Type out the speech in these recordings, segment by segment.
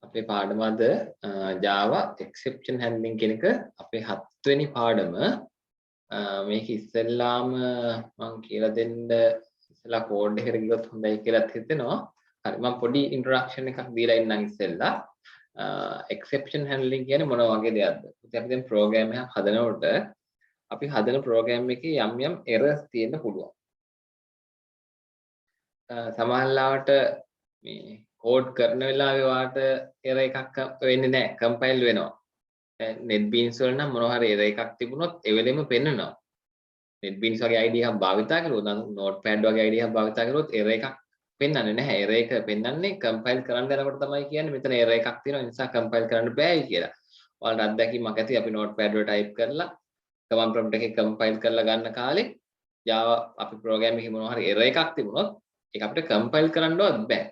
අපේ පාඩම අද Java exception handling කියන එක අපේ 7 වෙනි පාඩම. මේක ඉස්සෙල්ලාම මම කියලා දෙන්න ඉස්සෙල්ලා කෝඩ් එකට ගියොත් හොඳයි කියලා හිතෙනවා. හරි මම පොඩි ඉන්ට්‍රොඩක්ෂන් එකක් දීලා ඉන්නම් ඉස්සෙල්ලා. exception handling කියන්නේ මොන වගේ දෙයක්ද? ඉතින් අපි දැන් ප්‍රෝග්‍රෑම් එකක් හදනකොට අපි හදන ප්‍රෝග්‍රෑම් එකේ යම් errors තියෙන්න පුළුවන්. සමහරවිට මේ කෝඩ් කරන වෙලාවේ වාට error එකක් වෙන්නේ නැහැ, කම්පයිල් වෙනවා. NetBeans වල නම් මොනවා හරි error එකක් තිබුණොත් ඒ වෙලෙම පෙන්නනවා. NetBeans වගේ ID එකක් භාවිතා කළොත් Notepad වගේ ID එකක් භාවිතා කළොත් error එකක් පෙන්වන්නේ නැහැ. error එක පෙන්වන්නේ කම්පයිල් කරන්න යනකොට තමයි කියන්නේ මෙතන error එකක් තියෙනවා ඒ නිසා කම්පයිල් කරන්න බෑයි කියලා. ඔයාලට අත්දැකීමක් ඇති අපි Notepad වල ටයිප් කරලා command prompt එකේ කම්පයිල් කරලා ගන්න කාලේ Java අපි ප්‍රෝග්‍රෑම් එකේ මොනවා හරි error එකක් තිබුණොත් ඒක අපිට කම්පයිල් කරන්නවත් බෑ.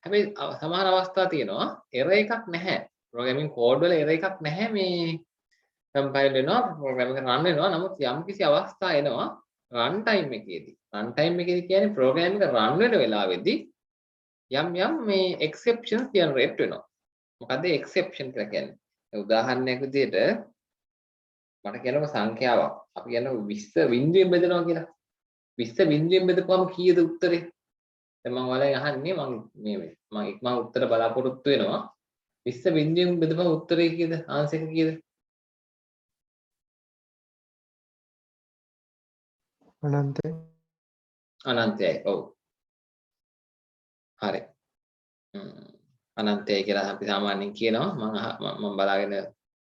හැබැයි සමහර අවස්ථා තියෙනවා error එකක් නැහැ. ප්‍රෝග්‍රෑමින් කෝඩ් වල error එකක් නැහැ මේ කම්පයිල් වෙනවා ප්‍රෝග්‍රෑම් එක රන් වෙනවා. නමුත් යම්කිසි අවස්ථා එනවා රන් ටයිම් එකේදී. රන් ටයිම් එකේදී කියන්නේ ප්‍රෝග්‍රෑම් එක රන් වෙන වෙලාවෙදී යම් මේ exceptions generate වෙනවා. මොකද exception කියලා කියන්නේ? උදාහරණයක් විදිහට මට කියනකො සංඛ්‍යාවක්. අපි කියනවා 20 බිංදුවෙන් බෙදනවා කියලා. 20 බිංදුවෙන් බෙදපුවම කීයද උත්තරේ? දැන් මම ඔයාලගෙන් අහන්නේ මම ඉක්මන් උත්තර බලාපොරොත්තු වෙනවා. 20 බිංදුවෙන් බෙදපුවම උත්තරේ කීයද? ආන්සර් එක කීයද? අනන්තයි. අනන්තයයි. ඔව්. හරි. අනන්තයයි කියලා අපි සාමාන්‍යයෙන් කියනවා. මම බලාගෙන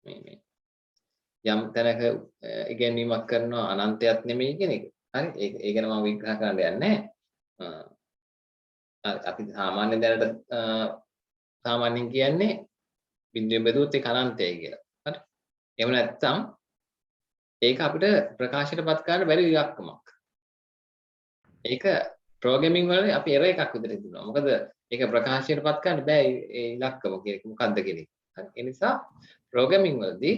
මේ යම් තැනක ඉගෙනීමක් කරනවා අනන්තයක් නෙමෙයි කියන එක. හරි. ඒක ගැන මම විග්‍රහ කරන්න යන්නේ නැහැ. අපි සාමාන්‍ය දැනට සාමාන්‍යයෙන් කියන්නේ බිංදුවෙන් බෙදුවොත් ඒක අනන්තයයි කියලා. හරි. එහෙම නැත්නම් ඒක අපිට ප්‍රකාශයටපත් කරන්න බැරි ඉලක්කමක්. ඒක ප්‍රෝග්‍රෑමින් වල අපි error එකක් විදිහට දුන්නා. මොකද ඒක ප්‍රකාශයටපත් කරන්න බෑ ඒ ඉලක්කම කියන්නේ මොකක්ද කියන එක. හරි. ඒ නිසා ප්‍රෝග්‍රෑමින් වලදී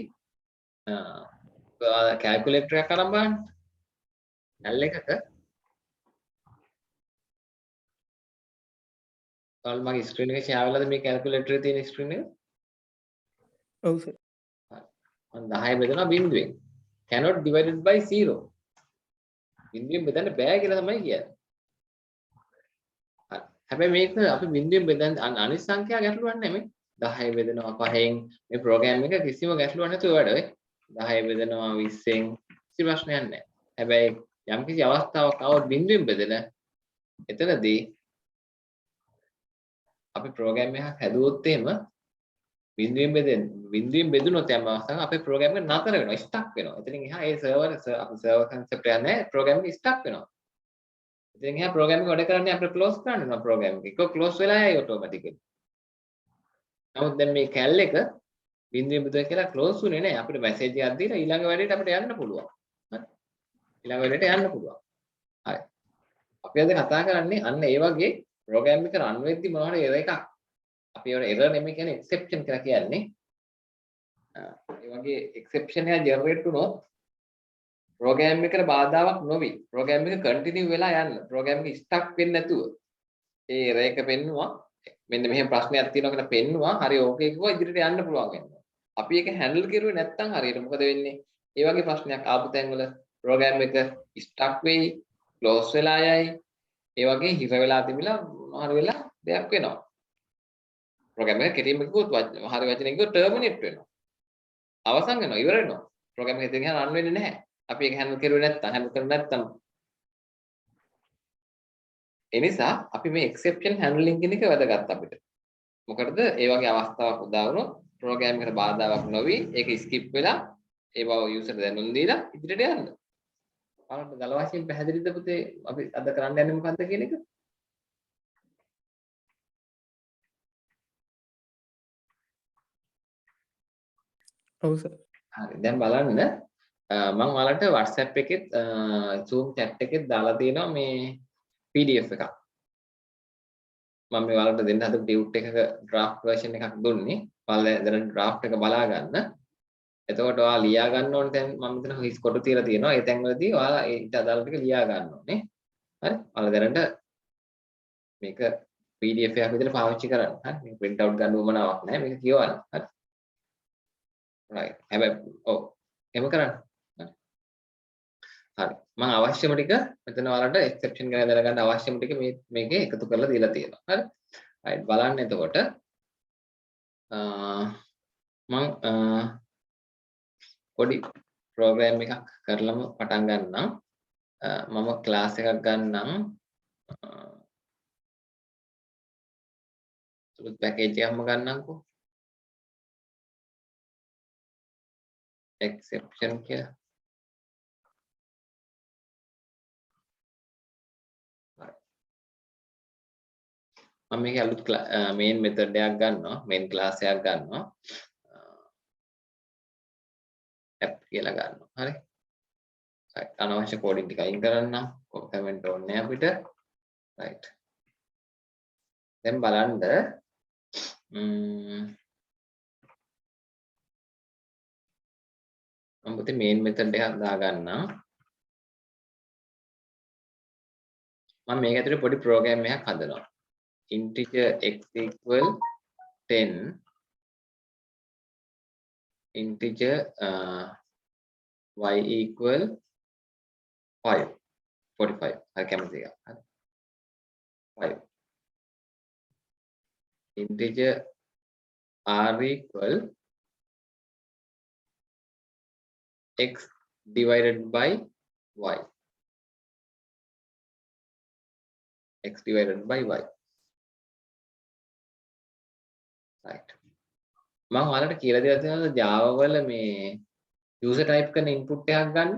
කැල්කියුලේටර් එකක් අරන් බලන්න. L එකක ඔයාලා මගේ ස්ක්‍රීන් එකේ ෂෙයා වෙලාද මේ කැල්කියුලේටරේ තියෙන ස්ක්‍රීන් එක? ඔව් සර්. මම 10 බෙදනවා බිංදුවෙන්. cannot divided by 0. බිංදුවෙන් බෙදන්න බෑ කියලා තමයි කියන්නේ. හරි. හැබැයි මේක අපි බිංදුවෙන් බෙදන්න අනිත් සංඛ්‍යා ගැටලුවක් නෙමෙයි. 10 බෙදනවා 5න් මේ ප්‍රෝග්‍රෑම් එක කිසිම ගැටලුවක් නැතුව වැඩ වෙයි. 10 බෙදනවා 20න් කිසි ප්‍රශ්නයක් නැහැ. හැබැයි යම්කිසි අවස්ථාවක් આવොත් බිංදුවෙන් බෙදෙන එතනදී අපි ප්‍රෝග්‍රෑම් එකක් හැදුවොත් එහෙම බිංදුවෙන් බෙදුනොත් යම් අවස්ථාවක අපේ ප්‍රෝග්‍රෑම් එක නතර වෙනවා ස්ටක් වෙනවා. එතනින් එහා ඒ අපි සර්වර් කන්සෙප්ට් එක නැහැ ප්‍රෝග්‍රෑම් එක ස්ටක් වෙනවා. එතනින් එහා ප්‍රෝග්‍රෑම් එක වැඩ කරන්නේ අපිට ක්ලෝස් කරන්න වෙනවා ප්‍රෝග්‍රෑම් එක. ඒක ක්ලෝස් වෙලා යයි ඔටෝමැටිකලි. නමුත් දැන් මේ කැල් එක බිංදුවෙන් බෙදුවා කියලා ක්ලෝස් වුණේ නැහැ. අපිට මැසේජ් එකක් දීලා ඊළඟ වැඩේට අපිට යන්න පුළුවන්. හරි. ඊළඟ වැඩේට යන්න පුළුවන්. හරි. අපි අද කතා කරන්නේ අන්න ඒ වගේ ප්‍රෝග්‍රෑම් එක රන් වෙද්දි මොනවාරි error එකක් අපි ඒවට error නෙමෙයි කියන්නේ exception කියලා කියන්නේ. ඒ වගේ exception එක generate වුණොත් ප්‍රෝග්‍රෑම් එකට බාධාවක් නොවි. ප්‍රෝග්‍රෑම් එක continue වෙලා යන්න. ප්‍රෝග්‍රෑම් එක stuck වෙන්නේ නැතුව. ඒ error එක පෙන්නුවා. මෙන්න මෙහෙම ප්‍රශ්නයක් තියෙනවා කියලා පෙන්නුවා. හරි ඕකේ කිව්වා ඉදිරියට යන්න පුළුවන් වෙනවා. අපි ඒක handle කරුවේ නැත්නම් හරියට මොකද වෙන්නේ? ඒ වගේ ප්‍රශ්නයක් ආපු තැන්වල ප්‍රෝග්‍රෑම් එක stuck වෙයි, close වෙලා යයි. ඒ වගේ හිර වෙලා තිබිලා හරි වෙලා දෙයක් වෙනවා. ප්‍රෝග්‍රෑම් එක කෙටිම කිව්වොත් හරි වචනෙන් කිව්වොත් ටර්මිනේට් වෙනවා. අවසන් වෙනවා, ඉවර වෙනවා. ප්‍රෝග්‍රෑම් එක ඉතින් රන් වෙන්නේ නැහැ. අපි ඒක හැන්ඩල් කරුවේ නැත්නම් ඒ නිසා අපි මේ exception handling කියන එක වැදගත් අපිට. මොකටද? ඒ වගේ අවස්ථාවක් උදා වුණොත් ප්‍රෝග්‍රෑම් එකට බාධාවක් නොවි ඒක ස්කිප් වෙලා ඒ බව යූසර් දැනුම් දීලා ඉදිරියට යන්න. බලන්න දල වශයෙන් පැහැදිලිද පුතේ අපි අද කරන්න යන්නේ මොකද්ද කියන එක? ඔව් සර්. හරි. දැන් බලන්න මම ඔයාලට WhatsApp එකෙත් Zoom chat එකෙත් දාලා තියෙනවා මේ PDF එකක්. මම මේ ඔයාලට දෙන්න හදපු ටියුට් එකක draft version එකක් දුන්නේ. ඔයාලා දැන් draft එක බලා ගන්න. එතකොට ඔයාලා ලියා ගන්න ඕනේ දැන් මම මෙතන හිස් කොට තියලා තියෙනවා. ඒ තැන්වලදී ඔයාලා ඒට අදාළ ටික ලියා ගන්න ඕනේ. හරි? ඔයාලා දැනට මේක PDF එකක් විදිහට පාවිච්චි කරන්න. හරි. මේක print out ගන්න උවමනාවක් නැහැ. මේක කියවන්න. හරි. right. හැබැයි ඔව්. එහෙම කරන්න. හරි. හරි. මම අවශ්‍යම ටික මෙතන ඔයාලට exception ගැන දැනගන්න අවශ්‍යම ටික මේකේ එකතු කරලා දීලා තියෙනවා. හරි. right. බලන්න එතකොට මම පොඩි program එකක් කරලම පටන් ගන්නම්. මම class එකක් ගන්නම්. සුළුත් package එකක්ම ගන්නම්කෝ. exception කියලා. මම මේක අලුත් main method එකක් ගන්නවා. main class එකක් ගන්නවා. app කියලා ගන්නවා. හරි. right. අනවශ්‍ය coding ටික අයින් කරන්නම්. comment ඕනේ අපිට. right. දැන් බලන්න මම පුතේ main method එකක් දාගන්නම්. මම මේක ඇතුලේ පොඩි program එකක් හදනවා. integer x equal 10 integer y equal 5 45 හරි කැමති එකක්. හරි 5 integer r equal x divided by y x divided by y right මම ඔයාලට කියලා දෙලා තියෙනවා Java වල මේ user type කරන input එකක් ගන්න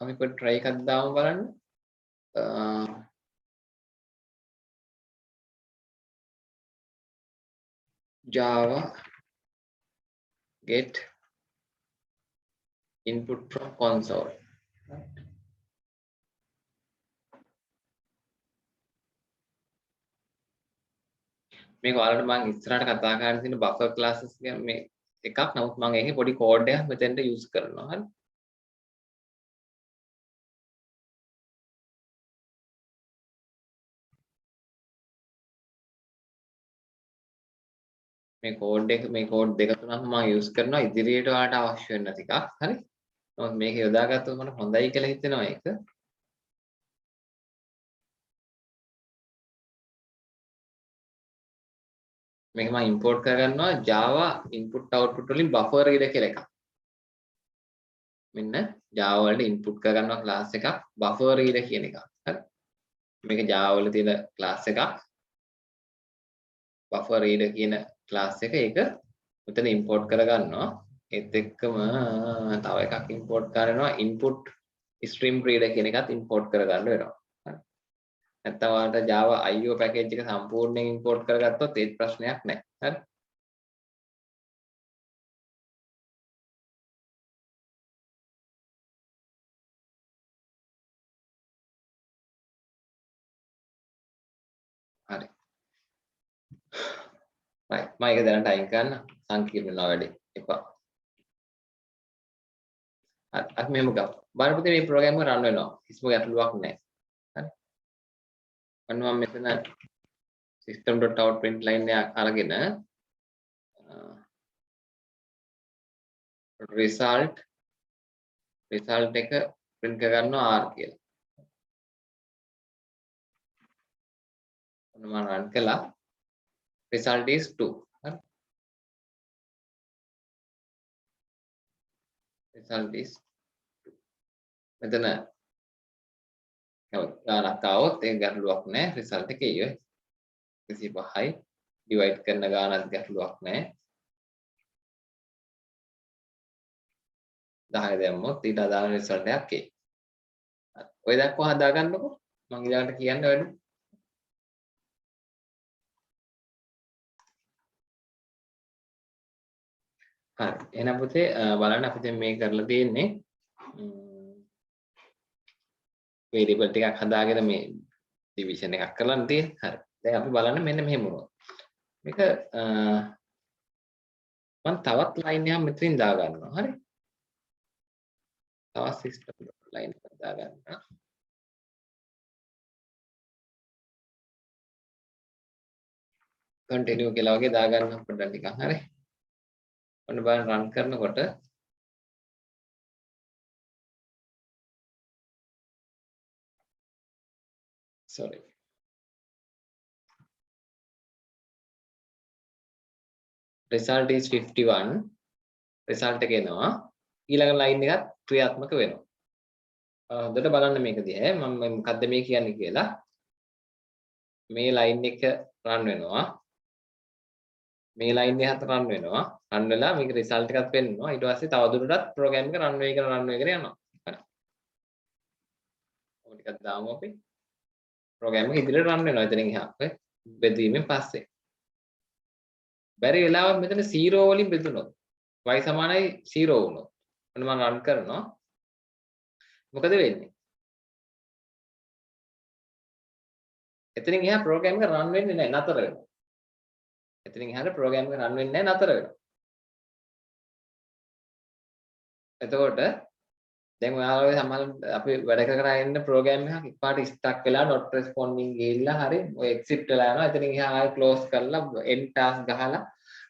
අපි පොඩි try එකක් දාමු බලන්න Java get input from console. මේක ඔයාලට මම ඉස්සරහට කතා කරන්න තියෙන buffer classes කියන මේ එකක්. නමුත් මම ඒකේ පොඩි code එකක් මෙතෙන්ට use කරනවා. හරි. මේ code දෙක තුනක් මම use කරනවා ඉදිරියට ඔයාලට අවශ්‍ය වෙන ටිකක්. හරි. නමුත් මේක යොදාගත්තොත් මට හොඳයි කියලා හිතෙනවා ඒක. මේක මම import කරගන්නවා Java input output වලින් buffer reader කියලා එකක්. මෙන්න Java වලට input කරගන්නවා class එකක් buffer reader කියන එකක්. හරි. මේක Java වල තියෙන class එකක්. buffer reader කියන class එක ඒක මෙතන import කරගන්නවා. ඒත් එක්කම තව එකක් import කරනවා input stream reader කියන එකත් import කරගන්න වෙනවා. හරි. නැත්නම් ඔයාලට Java IO package එක සම්පූර්ණයෙන් import කරගත්තොත් ඒත් ප්‍රශ්නයක් නැහැ. හරි. හරි. right මම ඒක දැනට අයින් කරන්න සංකීර්ණ වෙනවා වැඩි එපා. හරි අපි මෙහෙම ගමු. බලන්න පුතේ මේ ප්‍රෝග්‍රෑම් එක රන් වෙනවා. කිසිම ගැටලුවක් නැහැ. හරි. අන්න මම මෙතන system.out print line එක අරගෙන result එක print කරගන්නවා r කියලා. ඔන්න මම run කළා. result is 2. හරි. result is 2. මෙතන ගානක් ආවොත් ඒක ගැටලුවක් නැහැ. result එකේ ඉය 25යි divide කරන ගානක් ගැටලුවක් නැහැ. 10 දැම්මොත් ඊට අදාළ result එකක් එයි. ඔය දක්වා හදාගන්නකො. මම ඊළඟට කියන්න වැඩි. හරි. එහෙනම් පුතේ බලන්න අපි දැන් මේ කරලා තියෙන්නේ variable ටිකක් හදාගෙන මේ division එකක් කරලා තියෙන්නේ. හරි. දැන් අපි බලන්න මෙන්න මෙහෙම වුණොත්. මේක මම තවත් ලයින් එකක් මෙතනින් දා ගන්නවා. හරි. තවත් සිස්ටම් ලයින් එකක් දා ගන්නවා. කන්ටිනියු කියලා වගේ දා ගන්න පොඩ්ඩක් ටිකක්. හරි. ඔන්න බලන්න රන් කරනකොට sorry. result is 51. result එක එනවා. ඊළඟ ලයින් එකත් ක්‍රියාත්මක වෙනවා. හොඳට බලන්න මේක දිහා. මම මොකද්ද මේ කියන්නේ කියලා. මේ ලයින් එක රන් වෙනවා. මේ ලයින් එකත් රන් වෙනවා. රන් වෙලා මේක රිසල්ට් එකත් පෙන්නනවා. ඊට පස්සේ තවදුරටත් ප්‍රෝග්‍රෑම් එක රන් වෙගෙන යනවා. හරි. ඔය ටිකක් දාමු අපි. ප්‍රෝග්‍රෑම් එක ඉදිරියට රන් වෙනවා. එතනින් එහා බෙදීමෙන් පස්සේ. බැරි වෙලාවක් මෙතන 0 වලින් බෙදුනොත් y සමානයි 0 වුණොත්. ඔන්න මම රන් කරනවා. මොකද වෙන්නේ? එතනින් එහා ප්‍රෝග්‍රෑම් එක රන් වෙන්නේ නැහැ, නතර වෙනවා. එතනින් එහාට ප්‍රෝග්‍රෑම් එක රන් වෙන්නේ නැහැ, නතර වෙනවා. එතකොට දැන් ඔයාලගේ සමහර අපි වැඩ කර ඉන්න ප්‍රෝග්‍රෑම් එකක් එකපාරට ස්ටක් වෙලා not responding ගිහිල්ලා හරි ඔය exit වෙලා යනවා. එතනින් එහා ආයෙ close කරලා end task ගහලා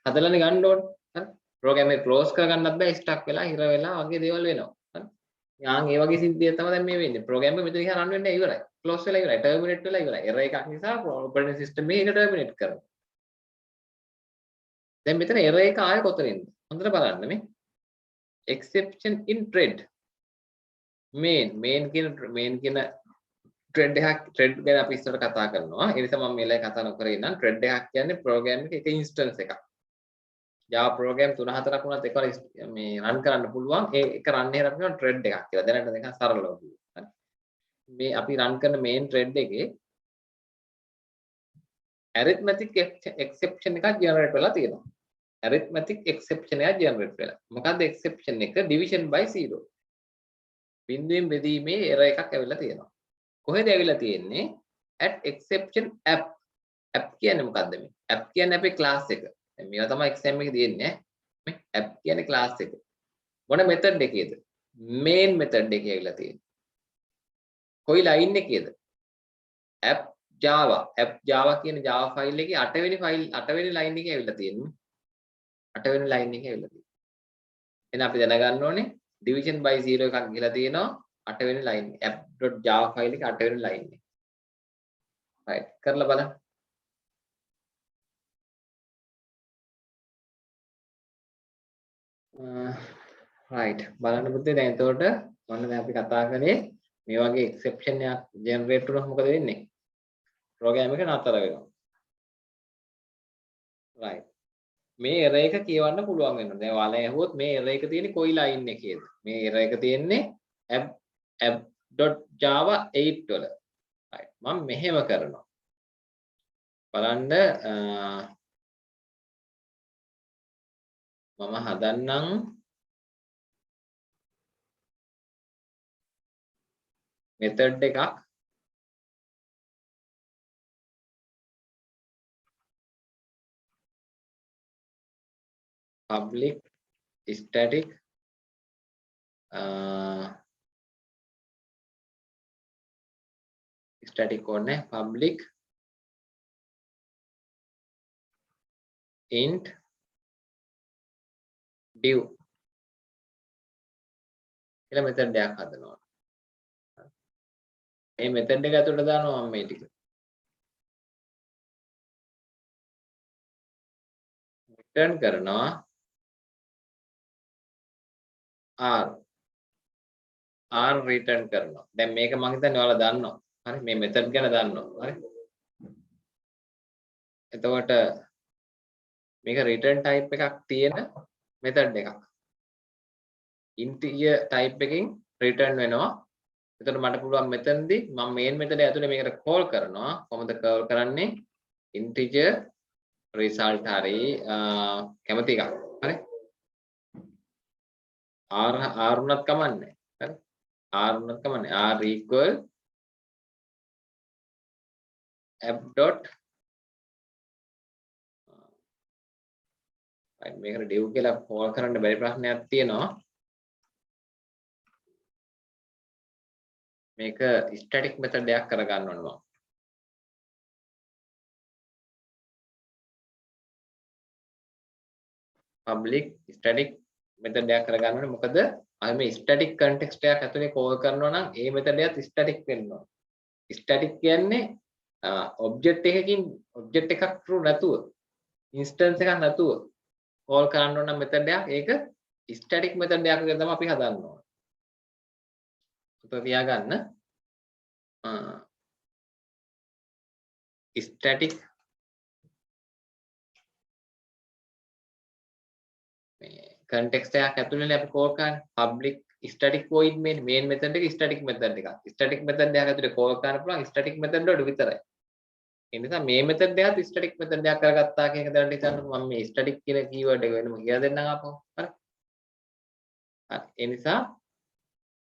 හදලානේ ගන්න ඕනේ. හරි. ප්‍රෝග්‍රෑම් එක close කරගන්නත් බෑ, ස්ටක් වෙලා හිර වෙලා වගේ දේවල් වෙනවා. හරි. යාන් ඒ වගේ සිද්ධියක් තමයි දැන් මේ වෙන්නේ. ප්‍රෝග්‍රෑම් එක මෙතන එහා රන් වෙන්නේ ඉවරයි. close වෙලා ඉවරයි. terminate වෙලා ඉවරයි. error එකක් නිසා operating system එක ඒක terminate කරනවා. දැන් මෙතන error එක ආයෙ කොතනින්ද? හොඳට බලන්න මේ exception in thread main කියන thread ගැන අපි ඉස්සර කතා කරනවා. ඒ නිසා මම මේ ලයි කතා නොකර ඉන්නම්. thread එකක් කියන්නේ program එකේ එක instance එකක්. Java program 3-4ක් වුණත් එකවර මේ run කරන්න පුළුවන්. ඒ එක run එකකට අපි කියනවා thread එකක් කියලා. දැනට නිකන් සරලව කියනවා. මේ අපි run කරන main thread එකේ arithmetic exception එකක් generate වෙලා තියෙනවා. arithmetic exception එකක් generate වෙලා. මොකද්ද exception එක? division by 0. බිඳුවෙන් බෙදීමේ error එකක් ඇවිල්ලා තියෙනවා. කොහෙද ඇවිල්ලා තියෙන්නේ? at exception app. app කියන්නේ මොකද්ද මේ? app කියන්නේ අපේ class එක. දැන් මේවා තමයි exam එකේ තියෙන්නේ. මේ app කියන්නේ class එක. මොන method එකේද? main method එකේ ඇවිල්ලා තියෙන්නේ. කොයි line එකේද? app java කියන java file එකේ 8 වෙනි line එකේ ඇවිල්ලා තියෙන්නේ. 8 වෙනි line එකේ ඇවිල්ලා තියෙන්නේ. එහෙනම් අපි දැනගන්න ඕනේ division by 0 එකක් ගිහලා තියෙනවා 8 වෙනි line app.java file එකේ 8 වෙනි line එක. right කරලා බලන්න. right බලන්න පුතේ දැන් එතකොට ඔන්න දැන් අපි කතා කරේ මේ වගේ exception එකක් generate වුණොත් මොකද වෙන්නේ? program එක නතර වෙනවා. right මේ error එක කියවන්න පුළුවන් වෙනවා. දැන් ඔයාලා ඇහුවොත් මේ error එක තියෙන්නේ කොයි line එකේද? මේ error එක තියෙන්නේ app.java 8 වල. right මම මෙහෙම කරනවා. බලන්න මම හදන්නම් method එකක් public static static ඕනේ public int div කියලා method එකක් හදනවා. මේ method එක ඇතුළට දානවා මම මේ ටික. return කරනවා r return කරනවා. දැන් මේක මම හිතන්නේ ඔයාලා දන්නවා. හරි මේ method ගැන දන්නවා. හරි. එතකොට මේක return type එකක් තියෙන method එකක්. integer type එකකින් return වෙනවා. එතකොට මට පුළුවන් මෙතනදී මම main method ඇතුලේ මේකට call කරනවා. කොහොමද call කරන්නේ? integer result හරි කැමති එකක්. හරි. r උනත් කමන්නේ. හරි. r උනත් කමන්නේ. r equal app dot right මේකට div කියලා call කරන්න බැරි ප්‍රශ්නයක් තියෙනවා මේක static method එකක් කරගන්න ඕනවා public static method එකක් කරගන්න ඕනේ මොකද අපි මේ static context එකක් ඇතුලේ call කරනවා නම් ඒ method එකත් static වෙන්න ඕන static කියන්නේ object එකකින් object එකක් true නැතුව instance එකක් නැතුව call කරන්න ඕන method එකක් ඒක static method එකක් විදිහට තමයි අපි හදන්න ඕන උතර තියාගන්න static context එකක් ඇතුළේ අපි call කරන්නේ public static void main method එක static method එකක් static method එකක් ඇතුළේ call කරන්න පුළුවන් static method වලට විතරයි ඒ නිසා මේ method එකත් static method එකක් කරගත්තා කියන එක දැනට හිතන්න මම මේ static කියන keyword එක වෙනම කියලා දෙන්නම් ආපහු හරි හරි ඒ නිසා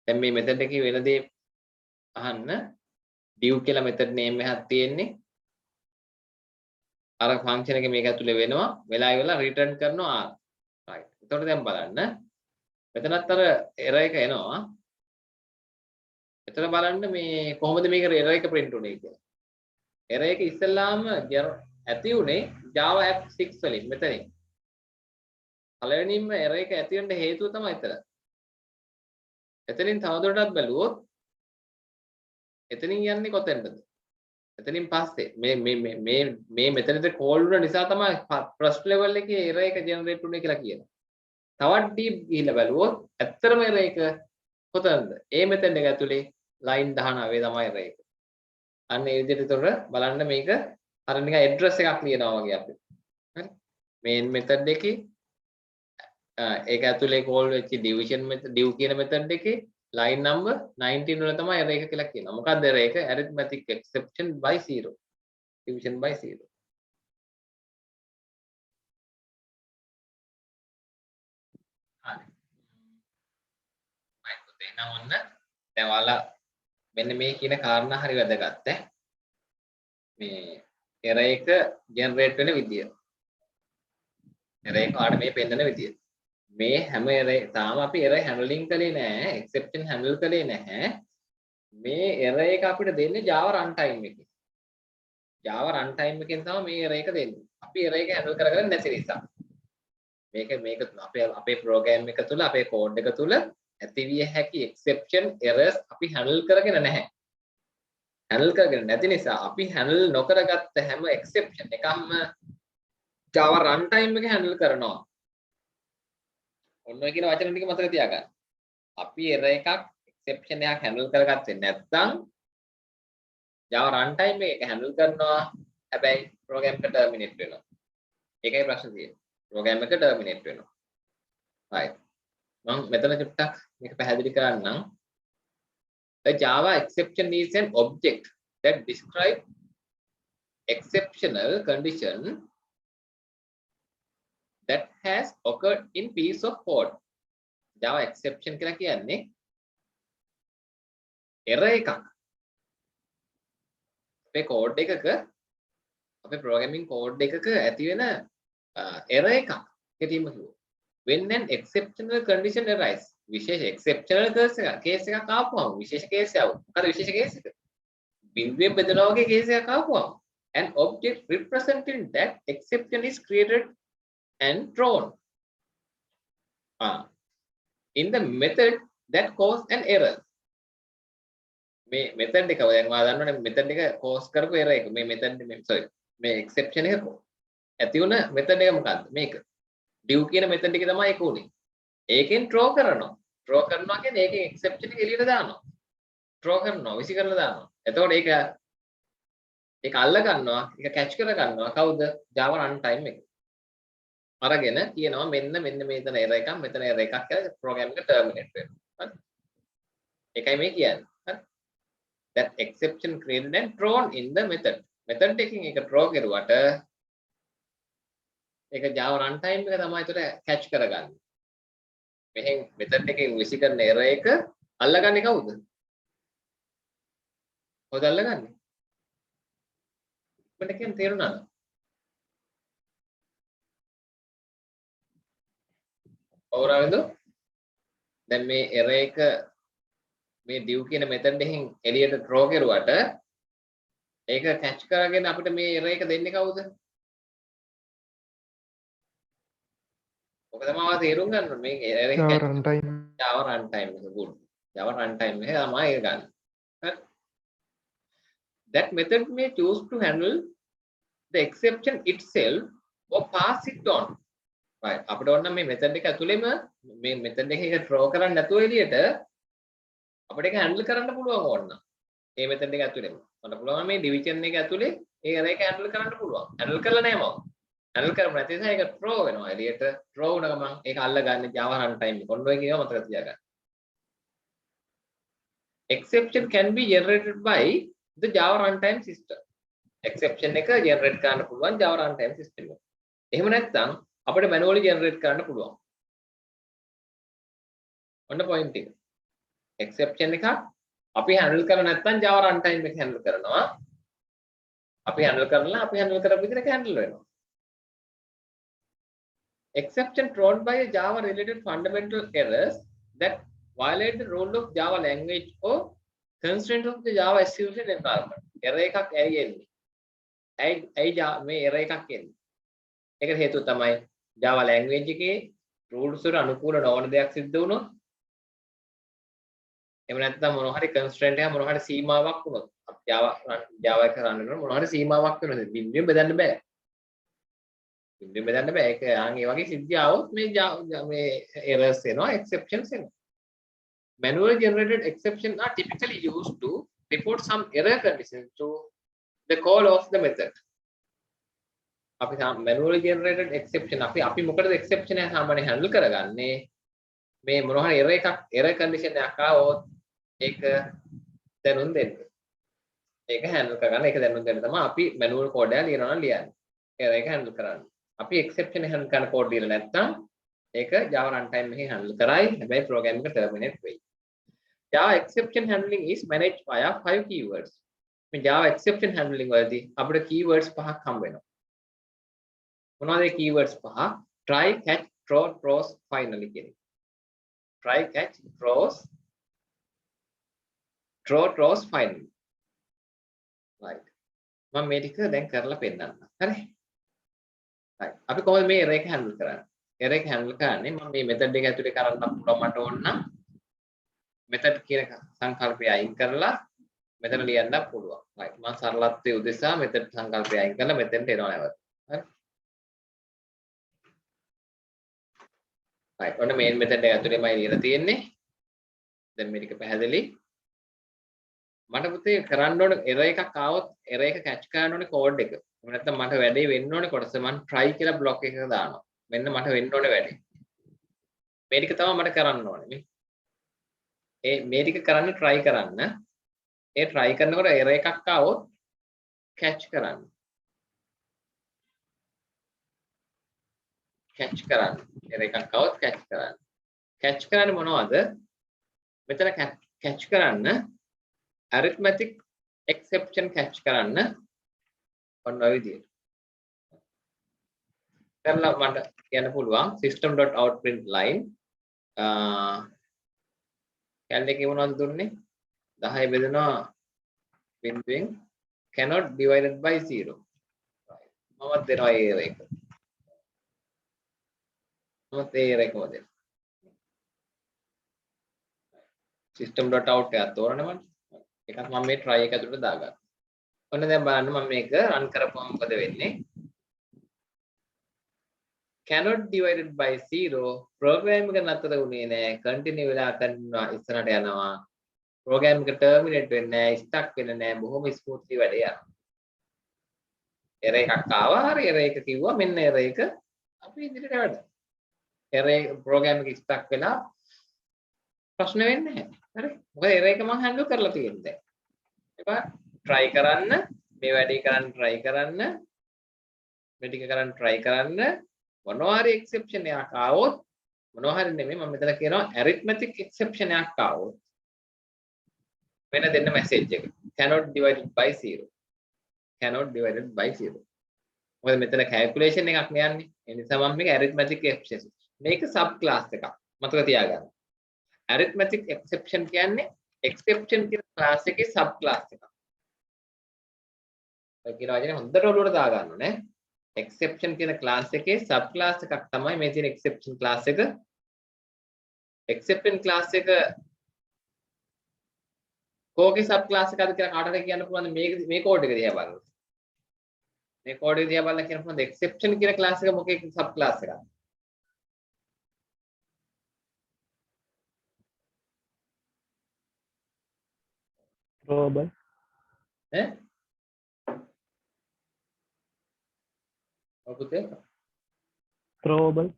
දැන් මේ method එකේ වෙන දේ අහන්න div කියලා method name එකක් තියෙන්නේ අර function එක මේක ඇතුළේ වෙනවා වෙලා ඉවරලා return කරනවා r right එතකොට දැන් බලන්න මෙතනත් අර error එක එනවා එතන බලන්න මේ කොහොමද මේක error එක print උනේ කියලා error එක ඉස්සෙල්ලාම ඇති උනේ Java app 6 වලින් මෙතනින් පළවෙනිම error එක ඇති වෙන්න හේතුව තමයි එතන එතනින් තවදුරටත් බැලුවොත් එතනින් යන්නේ කොතෙන්ද එතනින් පස්සේ මේ මෙතනද call වුණ නිසා තමයි first level එකේ error එක generate උනේ කියලා කියනවා. තවත් deep ගිහිල්ලා බලුවොත් ඇත්තටම error එක කොතනද? ඒ method එක ඇතුලේ line 19 තමයි error එක. අන්න ඒ විදිහට උතර බලන්න මේක අර නිකන් address එකක් ලියනවා වගේ අපි. හරි? main method එකේ ඒක ඇතුලේ call වෙච්ච division method div කියන method එකේ line number 19 වල තමයි error එක කියලා කියනවා. මොකක්ද error එක? arithmetic exception by 0. division by 0. හරි. මයික් උත් එහෙනම් ඔන්න දැන් ඔයාලා මෙන්න මේ කියන කාරණා හරි වැදගත් මේ error එක generate වෙන විදිය. error එක ආඩ මේ පෙන්නන විදිය. මේ හැම error තාම අපි error handling කළේ නැහැ exception handle කළේ නැහැ මේ error එක අපිට දෙන්නේ Java runtime එකේ Java runtime එකෙන් තමයි මේ error එක දෙන්නේ අපි error එක handle කරගන්න නැති නිසා මේක අපේ program එක තුල අපේ code එක තුල ඇතිවිය හැකි exception errors අපි handle කරගෙන නැහැ handle කරගෙන නැති නිසා අපි handle නොකරගත්ත හැම exception එකක්ම Java runtime එකේ handle කරනවා ඔන්න ඔය කියන වචන ටික මතක තියාගන්න. අපි error එකක් exception එකක් handle කරගත්තේ නැත්නම් Java runtime එක handle කරනවා. හැබැයි program එක terminate වෙනවා. ඒකයි ප්‍රශ්නේ තියෙන්නේ. program එක terminate වෙනවා. right. මම මෙතන චුට්ටක් මේක පැහැදිලි කරන්නම්. The Java exception is an object that describes exceptional condition that has occurred in piece of code. Java exception කියලා කියන්නේ error එකක්. අපේ code එකක අපේ programming code එකක ඇති වෙන error එකක්. කෙටිම කිව්වොත්. When an exceptional condition arises. විශේෂ exceptional case එකක් ආපුවම විශේෂ case එකක්. මොකද විශේෂ case එක? බිඳුවෙන් බෙදනවා වගේ case එකක් ආපුවම an object representing that exception is created and thrown in the method that cause an error මේ method එක දැන් ඔයා දන්නවනේ method එක cause කරපු error එක මේ method මේ exception එක ඇති වුණ method එක මොකක්ද මේක div කියන method එකේ තමයි ඒක උනේ ඒකෙන් throw කරනවා කියන්නේ ඒකේ exception එක එළියට දානවා throw කරනවා විසි කරලා දානවා එතකොට ඒක අල්ල ගන්නවා ඒක catch කර ගන්නවා කවුද Java runtime එක අරගෙන කියනවා මෙන්න මෙතන error එකක් මෙතන error එකක් කියලා program එක terminate වෙනවා. හරි. ඒකයි මේ කියන්නේ. හරි. That exception created and thrown in the method. method එකකින් ඒක throw කරුවට ඒක Java runtime එක තමයි ඒතර catch කරගන්නේ. මෙහෙන් method එකකින් විසි කරන error එක අල්ලගන්නේ කවුද? කොහොමද අල්ලගන්නේ? මට කියන්න තේරුණාද? කවුරුහරිද දැන් මේ error එක මේ div කියන method එකෙන් එළියට draw කරුවට ඒක catch කරගෙන අපිට මේ error එක දෙන්නේ කවුද? ඔක තමයි තේරුම් ගන්න ඕනේ මේ error එක Java runtime. Java runtime එක good. Java runtime එක තමයි ඒක ගන්න. හරි. That method may choose to handle the exception itself or pass it on. right අපිට ඕන නම් මේ method එක ඇතුළේම මේ method එකේ draw කරන්න නැතුව එළියට අපිට ඒක handle කරන්න පුළුවන් ඕන නම් මේ method එක ඇතුළේම මට පුළුවන් මේ division එක ඇතුලේ ඒ array එක handle කරන්න පුළුවන් handle කරලා නැහැ මම handle කරමු නැති නිසා ඒක draw වෙනවා එළියට draw වුණ ගමන් ඒක අල්ලගන්නේ Java runtime එක ඔන්න ඔය කියනවා මතක තියාගන්න exception can be generated by the Java runtime system exception එක generate කරන්න පුළුවන් Java runtime system එක එහෙම නැත්නම් අපිට manually generate කරන්න පුළුවන්. ඔන්න point එක. exception එකක් අපි handle කරලා නැත්නම් Java runtime එක handle කරනවා. අපි handle කරලා අපි handle කරපු විදිහට handle වෙනවා. exception thrown by a Java related fundamental errors that violate the rule of Java language or constraint of the Java execution environment. error එකක් ඇයි එන්නේ? ඇයි මේ error එකක් එන්නේ? ඒකට හේතුව තමයි Java language එකේ rules වල අනුකූල නොවන දෙයක් සිද්ධ වුණොත් එහෙම නැත්නම් මොනවා හරි constraint එකක් මොනවා හරි සීමාවක් වුණොත් Java එක රන් කරනකොට මොනවා හරි සීමාවක් වෙනවා බින්දුවෙන් බෙදන්න බෑ බින්දුවෙන් බෙදන්න බෑ ඒක ඒ වගේ සිද්ධිය આવොත් මේ errors එනවා exceptions එනවා manually generated exceptions are typically used to report some error conditions to the call of the method අපි manually generated exception අපි මොකටද exception එක සාමාන්‍යයෙන් handle කරගන්නේ මේ මොනවා හරි error condition එකක් ආවොත් ඒක දැනුම් දෙන්න. ඒක handle කරගන්න ඒක දැනුම් දෙන්න තමයි අපි manual code එක ලියනවා නම් ලියන්නේ. error එක handle කරන්න. අපි exception එක handle කරන code ලියලා නැත්නම් ඒක Java runtime එකෙන් handle කරයි. හැබැයි program එක terminate වෙයි. Java exception handling is managed via 5 keywords. මේ Java exception handling වලදී අපිට keywords 5ක් හම්බ වෙනවා. මොනවද ඒ keywords පහ try catch throw throws finally කියන්නේ try catch throws finally right මම මේ ටික දැන් කරලා පෙන්නන්න හරි right අපි කොහොමද මේ array එක handle කරන්නේ array එක handle කරන්නේ මම මේ method එක ඇතුලේ කරන්න පුළුවන් මට ඕන නම් method කියන සංකල්පය අයින් කරලා මෙතන ලියන්න පුළුවන් right මම සරලත්වයේ උදෙසා method සංකල්පය අයින් කරලා මෙතෙන්ට එනවා නැවත හරි right ඔන්න main method එක ඇතුලේමයි ලියලා තියෙන්නේ දැන් මේ ටික පැහැදිලි මට පුතේ කරන්න ඕන error එකක් ආවොත් error එක catch කරන්න ඕනේ code එක එහෙම නැත්නම් මට වැඩේ වෙන්න ඕනේ කොටස මම try කියලා block එකක දානවා මෙන්න මට වෙන්න ඕනේ වැඩේ මේ ටික තමයි මට කරන්න ඕනේ මේ ටික කරන්නේ try කරන්න ඒ try කරනකොට error එකක් ආවොත් catch කරන්න error එකක් આવොත් catch කරන්නේ මොනවද මෙතන catch කරන්න arithmetic exception catch කරන්න ඔන්න ඔය විදියට කරලා මට කියන්න පුළුවන් system.out.println කැලේ එකේ මොනවද දුන්නේ 10 බෙදෙනවා බිඳුවෙන් cannot divided by 0 මම දෙනවා ඒ එක මම ඒ රෙකෝඩ් දෙන්න system.out එකක් තෝරන්න මම එකක් මම මේ try එක ඇතුළට දාගන්නවා ඔන්න දැන් බලන්න මම මේක run කරපුවම මොකද වෙන්නේ cannot divided by 0 program එක නතර වුණේ නැහැ continue වෙලා continue ඉස්සරහට යනවා program එක terminate වෙන්නේ නැහැ stuck වෙන්නේ නැහැ බොහොම smoothly වැඩේ යනවා error එකක් ආවා හරි error එක කිව්වා මෙන්න error එක අපි ඉදිරියට වැඩ error program එක stuck වෙලා ප්‍රශ්න වෙන්නේ නැහැ හරි මොකද error එක මම handle කරලා තියෙන්නේ දැන් try කරන්න මේ වැඩේ කරන්න try කරන්න මේ ටික කරන්න try කරන්න මොනවා හරි exception එකක් ආවොත් මොනවා හරි නෙමෙයි මම මෙතන කියනවා arithmetic exception එකක් ආවොත් වෙන දෙන්න message එක cannot divided by 0 මොකද මෙතන calculation එකක් නේ යන්නේ ඒ නිසා මම මේක arithmetic exception මේක සබ් ක්ලාස් එකක්. මතක තියාගන්න. arithmetic exception කියන්නේ exception කියන ක්ලාස් එකේ සබ් ක්ලාස් එකක්. ඔය කියන වචනේ හොඳට ඔළුවට දාගන්න ඕනේ. exception කියන ක්ලාස් එකේ සබ් ක්ලාස් එකක් තමයි මේ තියෙන exception ක්ලාස් එක. exception ක්ලාස් එක කෝකේ සබ් ක්ලාස් එකක්ද කියලා කාටද කියන්න පුළුවන්ද මේ කෝඩ් එක දිහා බලන්න. මේ කෝඩ් එක දිහා බලලා කියන්න පුළුවන්ද exception කියන ක්ලාස් එක මොකේ සබ් ක්ලාස් එකක්ද? throwable ඈ? ඔකුතේ throwable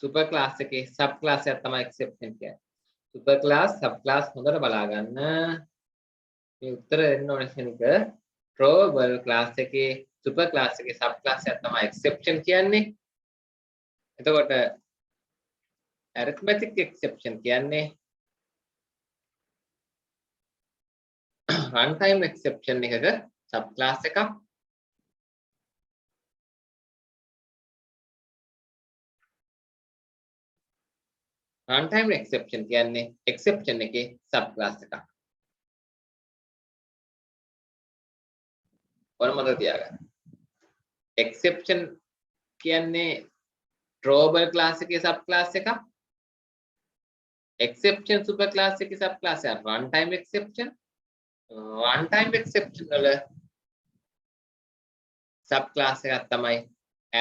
super class එකේ sub class එකක් තමයි exception කියන්නේ. super class sub class හොඳට බලා ගන්න. මේ උත්තර දෙන්න ඕනේ කෙනෙක් throwable class එකේ super class එකේ sub class එකක් තමයි exception කියන්නේ. එතකොට arithmetic exception කියන්නේ runtime exception එකක sub class එකක්. runtime exception කියන්නේ exception එකේ sub class එකක්. ඔන්න මතක තියාගන්න. exception කියන්නේ throwable class එකේ sub class එකක්. exception super class එකේ sub class එකක් runtime exception. runtime exception වල sub class එකක් තමයි